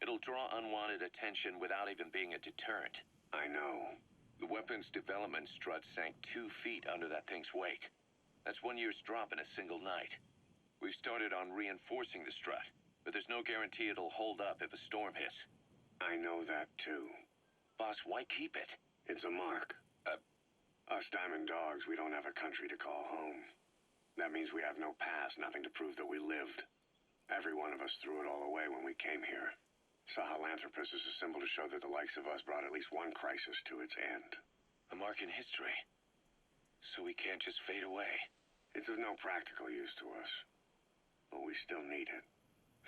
It'll draw unwanted attention without even being a deterrent. I know. The weapon's development strut sank 2 feet under that thing's weight. That's 1 year's drop in a single night. We've started on reinforcing the strut, but there's no guarantee it'll hold up if a storm hits. I know that, too. Boss, why keep it? It's a mark. Us Diamond Dogs, we don't have a country to call home. That means we have no past, nothing to prove that we lived. Every one of us threw it all away when we came here. Sahelanthropus is a symbol to show that the likes of us brought at least one crisis to its end. A mark in history. So we can't just fade away. It's of no practical use to us. But we still need it.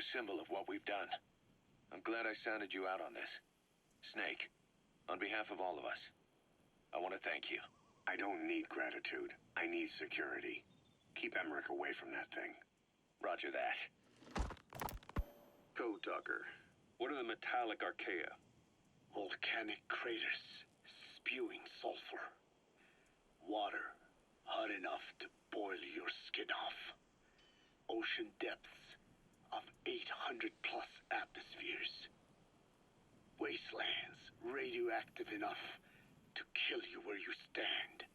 A symbol of what we've done. I'm glad I sounded you out on this. Snake, on behalf of all of us, I want to thank you. I don't need gratitude. I need security. Keep Emmerich away from that thing. Roger that. Code Talker. What are the metallic Archaea? Volcanic craters spewing sulfur. Water hot enough to boil your skin off. Ocean depths of 800 plus atmospheres. Wastelands radioactive enough to kill you where you stand.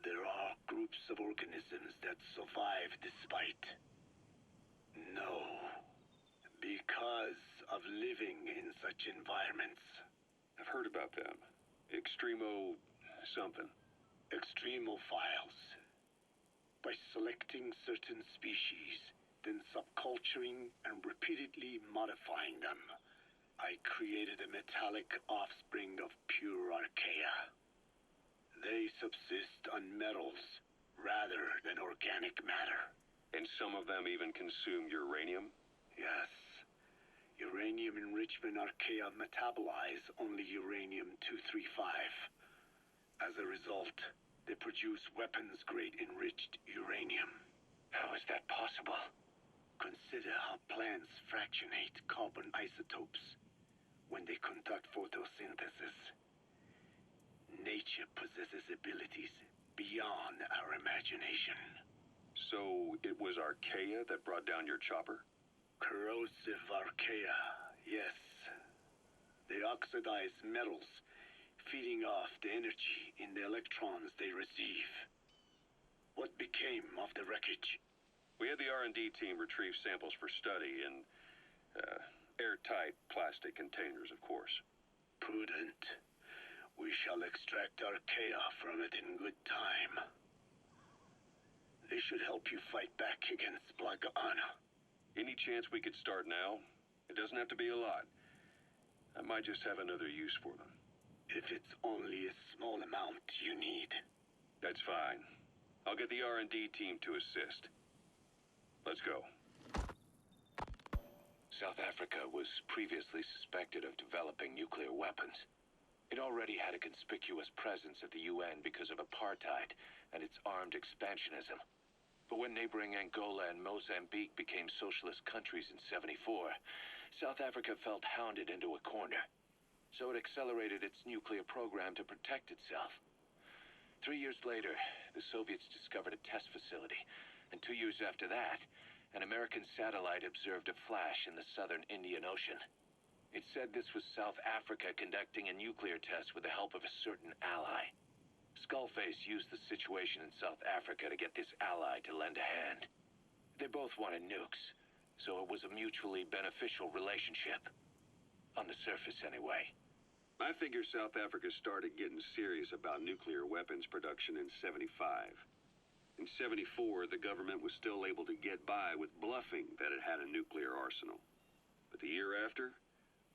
There are groups of organisms that survive despite. No. Because of living in such environments. I've heard about them. Extremo something. Extremophiles. By selecting certain species, then subculturing and repeatedly modifying them, I created a metallic offspring of pure Archaea. They subsist on metals rather than organic matter. And some of them even consume uranium? Yes. Uranium enrichment Archaea metabolize only uranium-235. As a result, they produce weapons-grade enriched uranium. How is that possible? Consider how plants fractionate carbon isotopes when they conduct photosynthesis. Nature possesses abilities beyond our imagination. So it was Archaea that brought down your chopper? Corrosive Archaea, yes. They oxidize metals, feeding off the energy in the electrons they receive. What became of the wreckage? We had the R&D team retrieve samples for study in airtight plastic containers, of course. Prudent. We shall extract Archaea from it in good time. They should help you fight back against Blagana. Any chance we could start now? It doesn't have to be a lot. I might just have another use for them. If it's only a small amount you need. That's fine. I'll get the R&D team to assist. Let's go. South Africa was previously suspected of developing nuclear weapons. It already had a conspicuous presence at the UN because of apartheid and its armed expansionism. But when neighboring Angola and Mozambique became socialist countries in '74, South Africa felt hounded into a corner. So it accelerated its nuclear program to protect itself. 3 years later, the Soviets discovered a test facility, and 2 years after that, an American satellite observed a flash in the southern Indian Ocean. It said this was South Africa conducting a nuclear test with the help of a certain ally. Skullface used the situation in South Africa to get this ally to lend a hand. They both wanted nukes, so it was a mutually beneficial relationship. On the surface, anyway. I figure South Africa started getting serious about nuclear weapons production in '75. In '74, the government was still able to get by with bluffing that it had a nuclear arsenal. But the year after,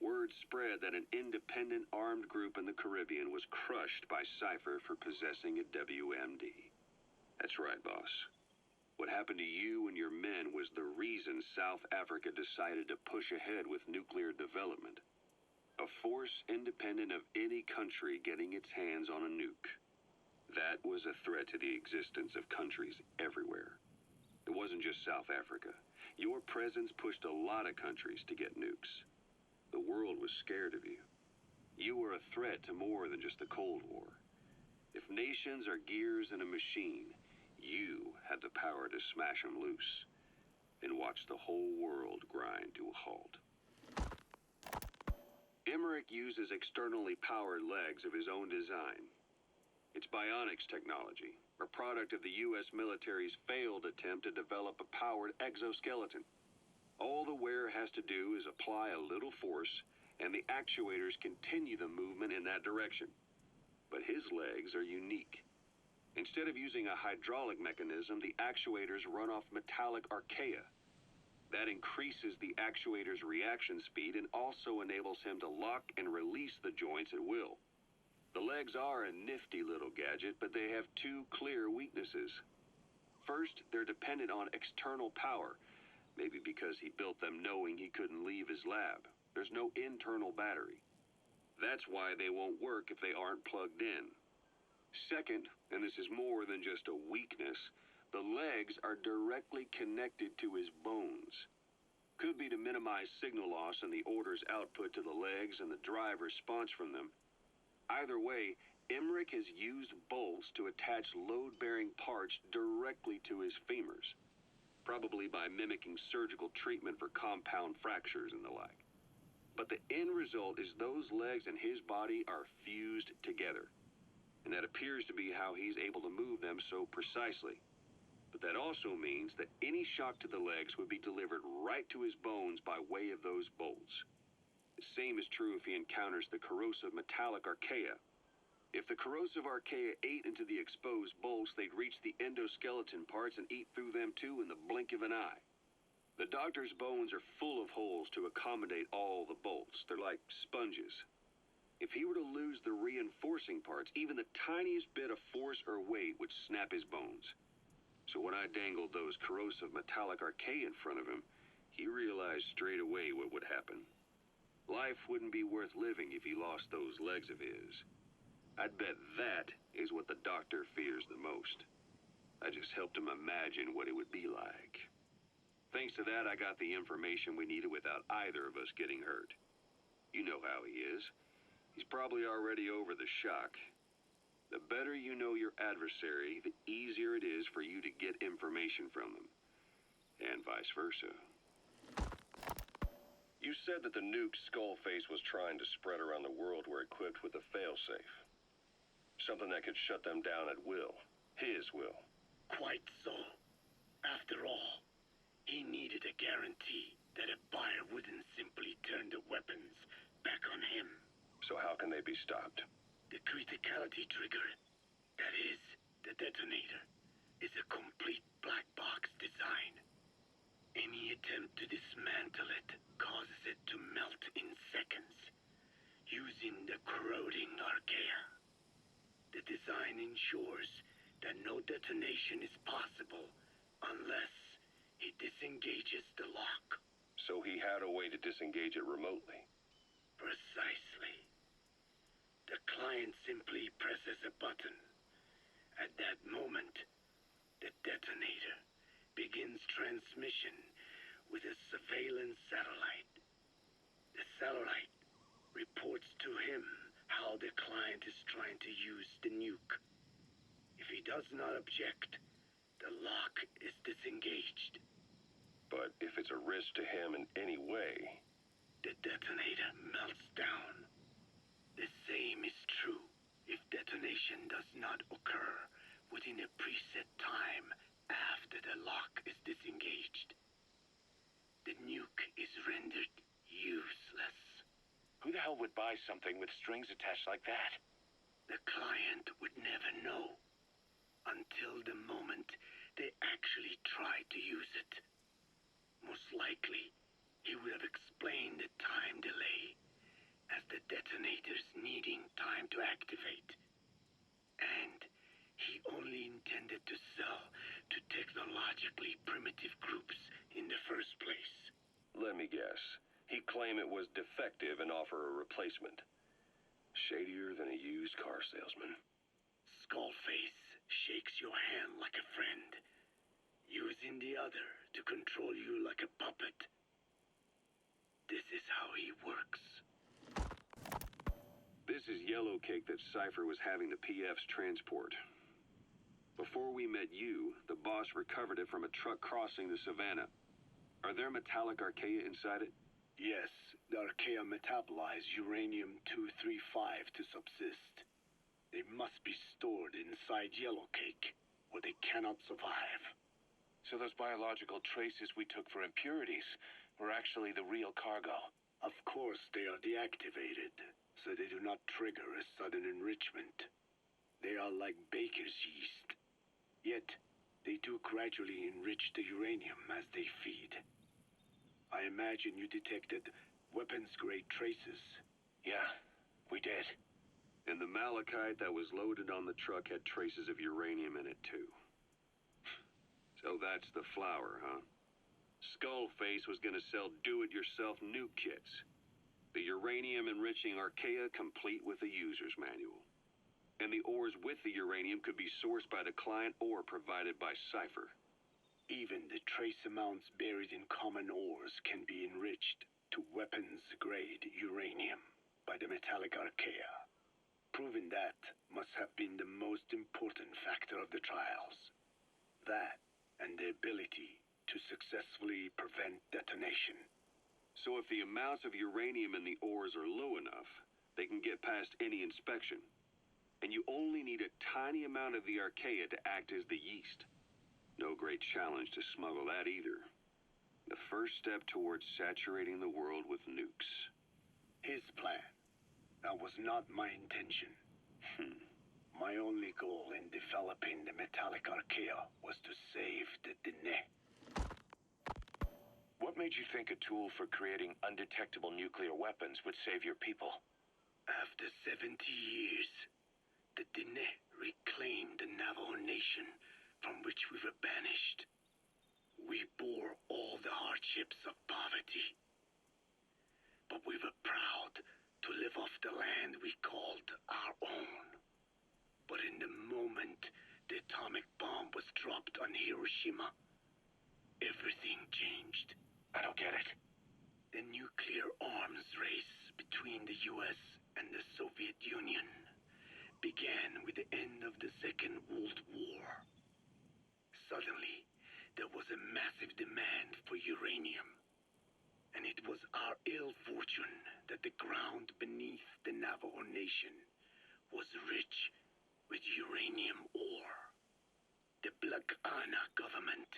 word spread that an independent armed group in the Caribbean was crushed by Cypher for possessing a WMD. That's right, boss. What happened to you and your men was the reason South Africa decided to push ahead with nuclear development. A force independent of any country getting its hands on a nuke. That was a threat to the existence of countries everywhere. It wasn't just South Africa. Your presence pushed a lot of countries to get nukes. The world was scared of you. You were a threat to more than just the Cold War. If nations are gears in a machine, you had the power to smash them loose and watch the whole world grind to a halt. Emmerich uses externally powered legs of his own design. It's bionics technology, a product of the U.S. military's failed attempt to develop a powered exoskeleton. All the wearer has to do is apply a little force, and the actuators continue the movement in that direction. But his legs are unique. Instead of using a hydraulic mechanism, the actuators run off metallic Archaea. That increases the actuator's reaction speed and also enables him to lock and release the joints at will. The legs are a nifty little gadget, but they have two clear weaknesses. First, they're dependent on external power, maybe because he built them knowing he couldn't leave his lab. There's no internal battery. That's why they won't work if they aren't plugged in. Second, and this is more than just a weakness, the legs are directly connected to his bones. Could be to minimize signal loss and the order's output to the legs and the drive response from them. Either way, Emmerich has used bolts to attach load-bearing parts directly to his femurs, probably by mimicking surgical treatment for compound fractures and the like. But the end result is those legs and his body are fused together, and that appears to be how he's able to move them so precisely. But that also means that any shock to the legs would be delivered right to his bones by way of those bolts. The same is true if he encounters the corrosive metallic Archaea. If the corrosive Archaea ate into the exposed bolts, they'd reach the endoskeleton parts and eat through them too in the blink of an eye. The doctor's bones are full of holes to accommodate all the bolts. They're like sponges. If he were to lose the reinforcing parts, even the tiniest bit of force or weight would snap his bones. So when I dangled those corrosive metallic Archaea in front of him, he realized straight away what would happen. Life wouldn't be worth living if he lost those legs of his. I'd bet that is what the doctor fears the most. I just helped him imagine what it would be like. Thanks to that, I got the information we needed without either of us getting hurt. You know how he is. He's probably already over the shock. The better you know your adversary, the easier it is for you to get information from them. And vice versa. You said that the nuke Skullface was trying to spread around the world were equipped with a failsafe. Something that could shut them down at will. His will. Quite so. After all, he needed a guarantee that a buyer wouldn't simply turn the weapons back on him. So how can they be stopped? The criticality trigger, that is, the detonator, is a complete black box design. Any attempt to dismantle it causes it to melt in seconds, using the corroding Archaea. The design ensures that no detonation is possible unless it disengages the lock. So he had a way to disengage it remotely. Precisely. The client simply presses a button. At that moment, the detonator begins transmission with a surveillance satellite. The satellite reports to him how the client is trying to use the nuke. If he does not object, the lock is disengaged. But if it's a risk to him in any way, the detonator melts down. The same is true if detonation does not occur within a preset time after the lock is disengaged. The nuke is rendered useless. Who the hell would buy something with strings attached like that? The client would never know until the moment they actually try to use it. Most likely, he would have explained the time delay as the detonators needing time to activate. And he only intended to sell biologically primitive groups in the first place. Let me guess. He'd claim it was defective and offer a replacement. Shadier than a used car salesman. Skullface shakes your hand like a friend, using the other to control you like a puppet. This is how he works. This is Yellowcake that Cypher was having the PFs transport. Before we met you, the boss recovered it from a truck crossing the savannah. Are there metallic Archaea inside it? Yes, the Archaea metabolize uranium-235 to subsist. They must be stored inside Yellowcake, where they cannot survive. So those biological traces we took for impurities were actually the real cargo. Of course, they are deactivated, so they do not trigger a sudden enrichment. They are like baker's yeast. Yet, they do gradually enrich the uranium as they feed. I imagine you detected weapons-grade traces. Yeah, we did. And the malachite that was loaded on the truck had traces of uranium in it, too. So that's the flower, huh? Skullface was gonna sell do-it-yourself nuke kits. The uranium-enriching Archaea complete with a user's manual. And the ores with the uranium could be sourced by the client or provided by Cypher. Even the trace amounts buried in common ores can be enriched to weapons-grade uranium by the metallic Archaea. Proving that must have been the most important factor of the trials. That and the ability to successfully prevent detonation. So if the amounts of uranium in the ores are low enough, they can get past any inspection. And you only need a tiny amount of the Archaea to act as the yeast. No great challenge to smuggle that either. The first step towards saturating the world with nukes. His plan. That was not my intention. My only goal in developing the metallic Archaea was to save the Dene. What made you think a tool for creating undetectable nuclear weapons would save your people? After 70 years, the Dene reclaimed the Navajo nation from which we were banished. We bore all the hardships of poverty. But we were proud to live off the land we called our own. But in the moment the atomic bomb was dropped on Hiroshima, everything changed. I don't get it. The nuclear arms race between the US and the Soviet Union began with the end of the Second World War. Suddenly, there was a massive demand for uranium. And it was our ill fortune that the ground beneath the Navajo Nation was rich with uranium ore. The Black Ana government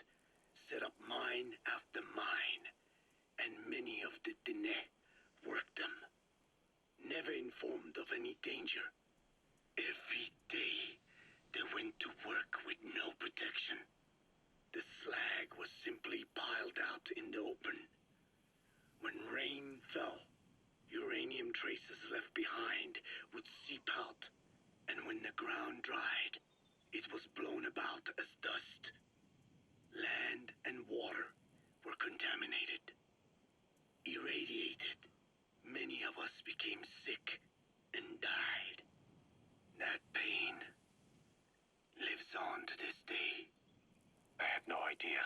set up mine after mine, and many of the Dene worked them, never informed of any danger. Every day, they went to work with no protection. The slag was simply piled out in the open. When rain fell, uranium traces left behind would seep out, and when the ground dried, it was blown about as dust. Land and water were contaminated, irradiated. Many of us became sick and died. That pain lives on to this day. I had no idea.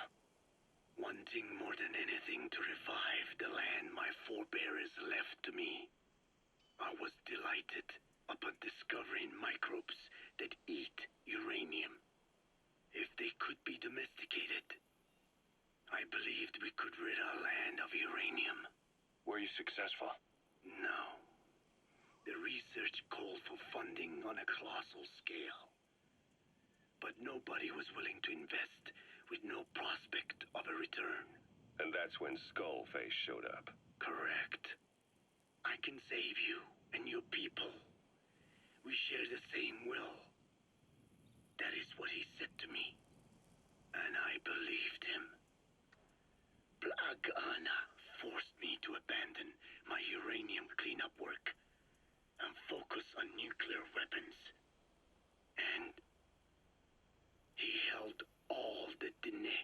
Wanting more than anything to revive the land my forebears left to me, I was delighted upon discovering microbes that eat uranium. If they could be domesticated, I believed we could rid our land of uranium. Were you successful? No. The research called for funding on a colossal scale. But nobody was willing to invest with no prospect of a return. And that's when Skullface showed up. Correct. I can save you and your people. We share the same will. That is what he said to me. And I believed him. Black Ana forced me to abandon my uranium cleanup work and focus on nuclear weapons. And he held all the Dene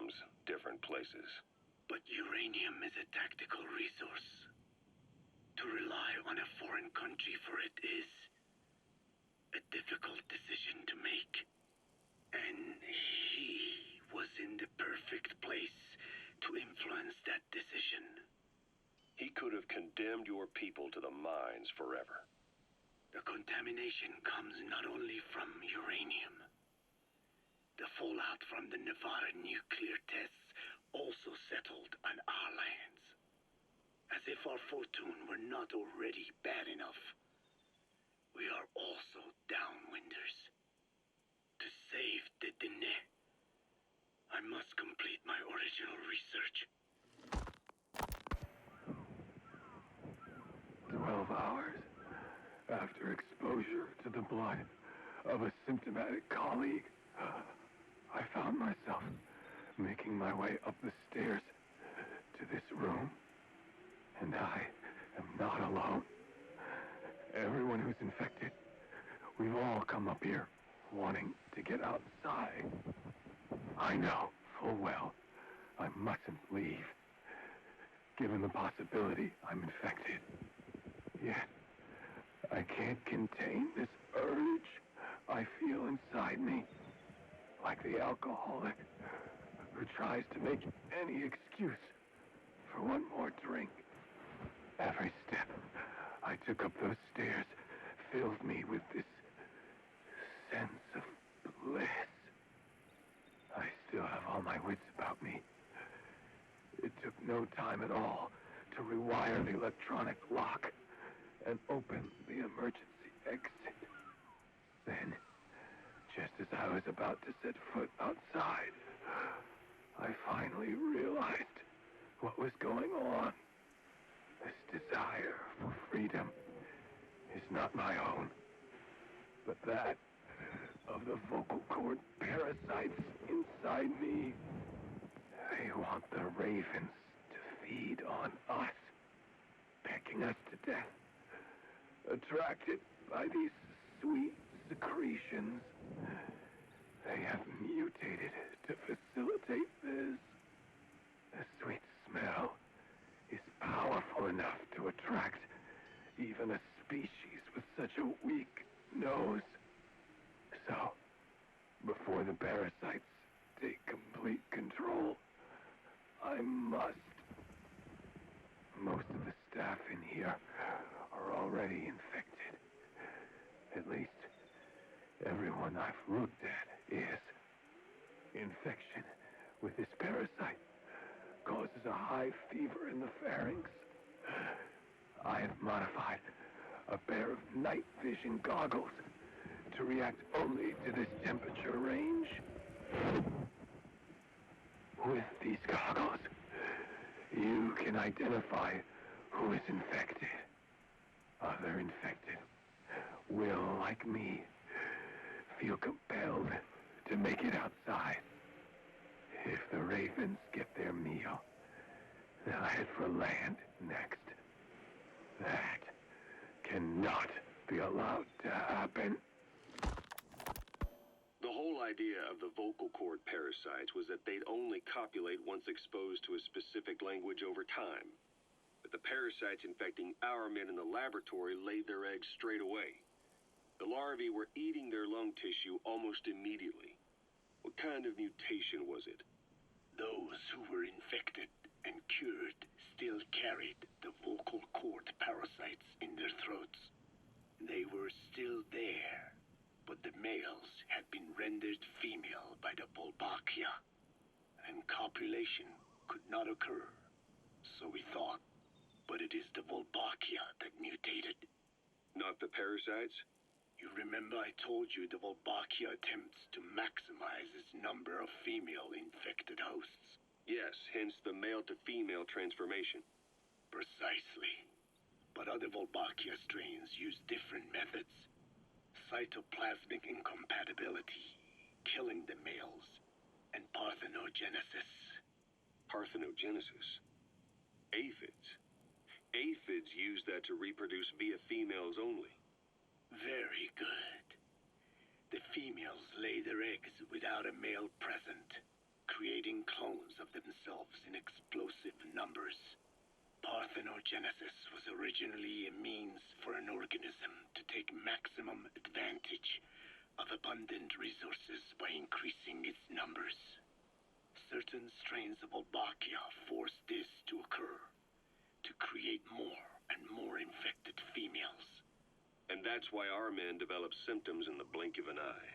uranium's different places. But uranium is a tactical resource. To rely on a foreign country for it is a difficult decision to make. And he was in the perfect place to influence that decision. He could have condemned your people to the mines forever. The contamination comes not only from uranium. The fallout from the Nevada nuclear tests also settled on our lands. As if our fortune were not already bad enough, we are also downwinders. To save the Dene, I must complete my original research. 12 hours after exposure to the blood of a symptomatic colleague, I found myself making my way up the stairs to this room. And I am not alone. Everyone who's infected, we've all come up here wanting to get outside. I know full well I mustn't leave, given the possibility I'm infected. Yet, I can't contain this urge I feel inside me, like the alcoholic who tries to make any excuse for one more drink. Every step I took up those stairs filled me with this sense of bliss. I still have all my wits about me. It took no time at all to rewire the electronic lock and open the emergency exit. Then, just as I was about to set foot outside, I finally realized what was going on. This desire for freedom is not my own, but that of the vocal cord parasites inside me. They want the ravens to feed on us, pecking us to death, attracted by these sweet secretions. They have mutated to facilitate this. The sweet smell is powerful enough to attract even a species with such a weak nose. So, before the parasites take complete control, I must. Most of the staff in here are already infected. At least, everyone I've looked at is. Infection with this parasite causes a high fever in the pharynx. I have modified a pair of night vision goggles to react only to this temperature range. With these goggles, you can identify who is infected. Other infected will, like me, feel compelled to make it outside. If the ravens get their meal, they'll head for land next. That cannot be allowed to happen. The whole idea of the vocal cord parasites was that they'd only copulate once exposed to a specific language over time. But the parasites infecting our men in the laboratory laid their eggs straight away. The larvae were eating their lung tissue almost immediately. What kind of mutation was it? Those who were infected and cured still carried the vocal cord parasites in their throats. They were still there, but the males had been rendered female by the Volbachia, and copulation could not occur. So we thought, but it is the Volbachia that mutated. Not the parasites? You remember I told you the Volbachia attempts to maximize its number of female infected hosts? Yes, hence the male-to-female transformation. Precisely. But other Volbachia strains use different methods. Cytoplasmic incompatibility, killing the males, and parthenogenesis. Parthenogenesis? Aphids? Aphids use that to reproduce via females only. Very good. The females lay their eggs without a male present, creating clones themselves in explosive numbers. Parthenogenesis was originally a means for an organism to take maximum advantage of abundant resources by increasing its numbers. Certain strains of Wolbachia forced this to occur, to create more and more infected females. And that's why our men develop symptoms in the blink of an eye.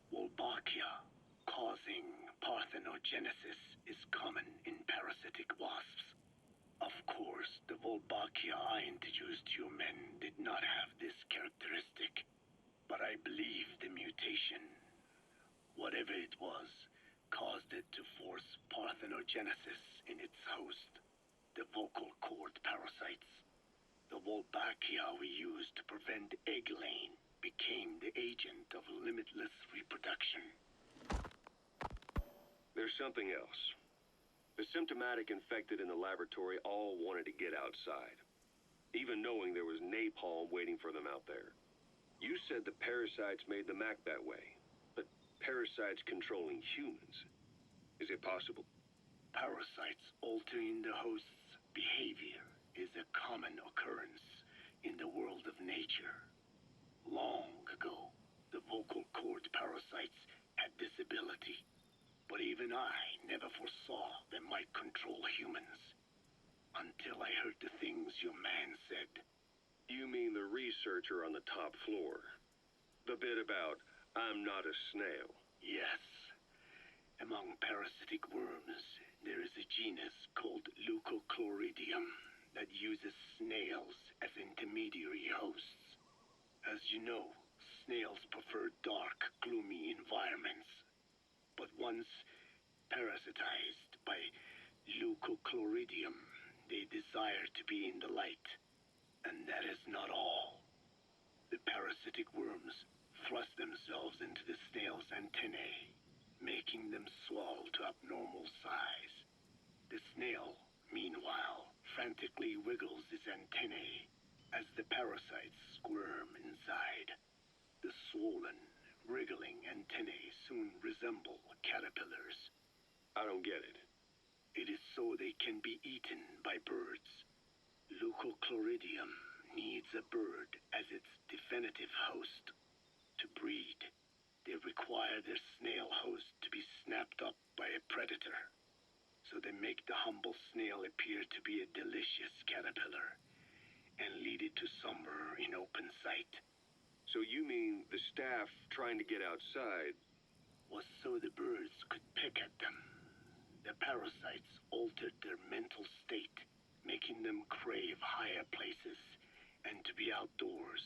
Wolbachia causing parthenogenesis is common in parasitic wasps. Of course, the Wolbachia I introduced to your men did not have this characteristic, but I believe the mutation, whatever it was, caused it to force parthenogenesis in its host, the vocal cord parasites. The Wolbachia we used to prevent egg laying became the agent of limitless reproduction. There's something else. The symptomatic infected in the laboratory all wanted to get outside, even knowing there was napalm waiting for them out there. You said the parasites made the Mac that way, but parasites controlling humans. Is it possible? Parasites altering the host's behavior is a common occurrence in the world of nature. Long ago, the vocal cord parasites had this ability, but even I never foresaw they might control humans. Until I heard the things your man said. You mean the researcher on the top floor? The bit about, I'm not a snail. Yes. Among parasitic worms, there is a genus called Leucochloridium that uses snails as intermediary hosts. As you know, snails prefer dark, gloomy environments. But once parasitized by Leucochloridium, they desire to be in the light. And that is not all. The parasitic worms thrust themselves into the snail's antennae, making them swell to abnormal size. The snail, meanwhile, frantically wiggles its antennae as the parasites squirm inside. The swollen, wriggling antennae soon resemble caterpillars. I don't get it. It is so they can be eaten by birds. Leucochloridium needs a bird as its definitive host. To breed, they require their snail host to be snapped up by a predator. So they make the humble snail appear to be a delicious caterpillar and lead it to somewhere in open sight. So you mean the staff trying to get outside was so the birds could pick at them. The parasites altered their mental state, making them crave higher places and to be outdoors.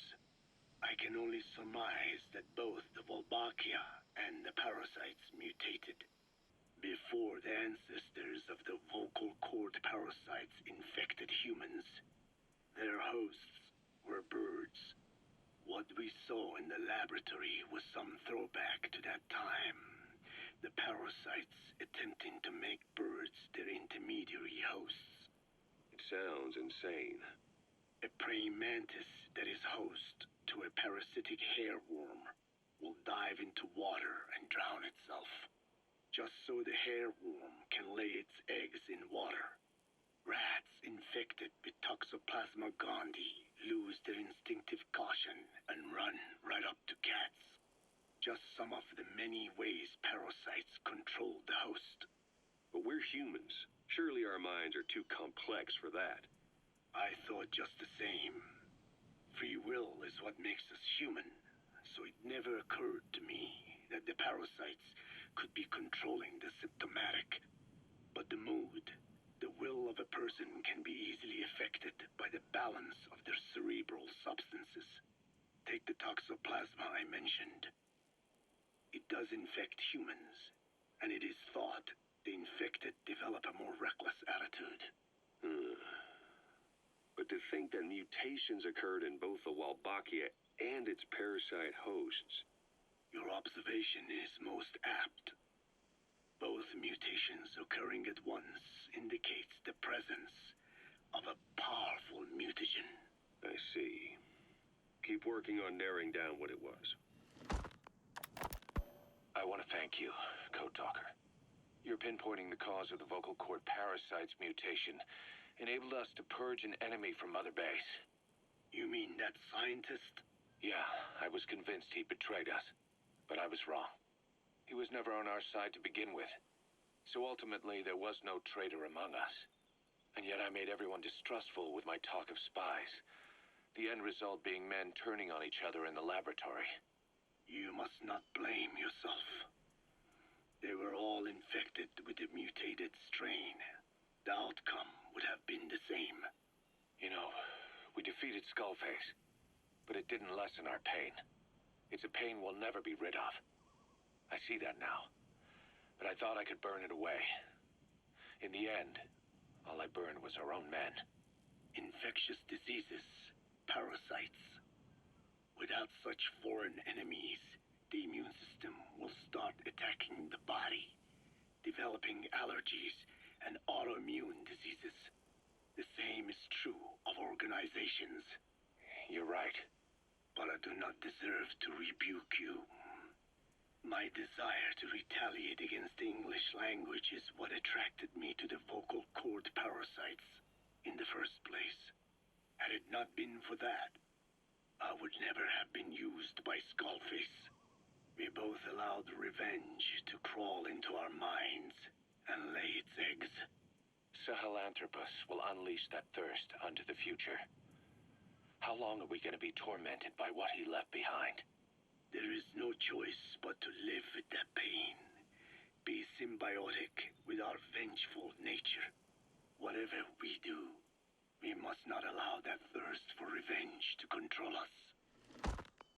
I can only surmise that both the Wolbachia and the parasites mutated. Before the ancestors of the vocal cord parasites infected humans, their hosts were birds. What we saw in the laboratory was some throwback to that time. The parasites attempting to make birds their intermediary hosts. It sounds insane. A praying mantis that is host to a parasitic hairworm will dive into water and drown itself, just so the hairworm can lay its eggs in water. Rats infected with Toxoplasma gondii lose their instinctive caution and run right up to cats. Just some of the many ways parasites control the host. But we're humans. Surely our minds are too complex for that. I thought just the same. Free will is what makes us human, so it never occurred to me that the parasites could be controlling the symptomatic. But the mood, the will of a person can be easily affected by the balance of their cerebral substances. Take the toxoplasma I mentioned. It does infect humans, and it is thought the infected develop a more reckless attitude. But to think that mutations occurred in both the Wolbachia and its parasite hosts. Your observation is most apt. Both mutations occurring at once indicates the presence of a powerful mutagen. I see. Keep working on narrowing down what it was. I want to thank you, Code Talker. Your pinpointing the cause of the vocal cord parasites mutation enabled us to purge an enemy from Mother Base. You mean that scientist? Yeah, I was convinced he betrayed us, but I was wrong. He was never on our side to begin with. So ultimately, there was no traitor among us. And yet I made everyone distrustful with my talk of spies. The end result being men turning on each other in the laboratory. You must not blame yourself. They were all infected with the mutated strain. The outcome would have been the same. You know, we defeated Skullface, but it didn't lessen our pain. It's a pain we'll never be rid of. I see that now, but I thought I could burn it away. In the end, all I burned was our own men. Infectious diseases, parasites. Without such foreign enemies, the immune system will start attacking the body, developing allergies and autoimmune diseases. The same is true of organizations. You're right. But I do not deserve to rebuke you. My desire to retaliate against the English language is what attracted me to the vocal cord parasites in the first place. Had it not been for that, I would never have been used by Skullface. We both allowed revenge to crawl into our minds and lay its eggs. Sahelanthropus will unleash that thirst onto the future. How long are we going to be tormented by what he left behind? There is no choice but to live with that pain. Be symbiotic with our vengeful nature. Whatever we do, we must not allow that thirst for revenge to control us.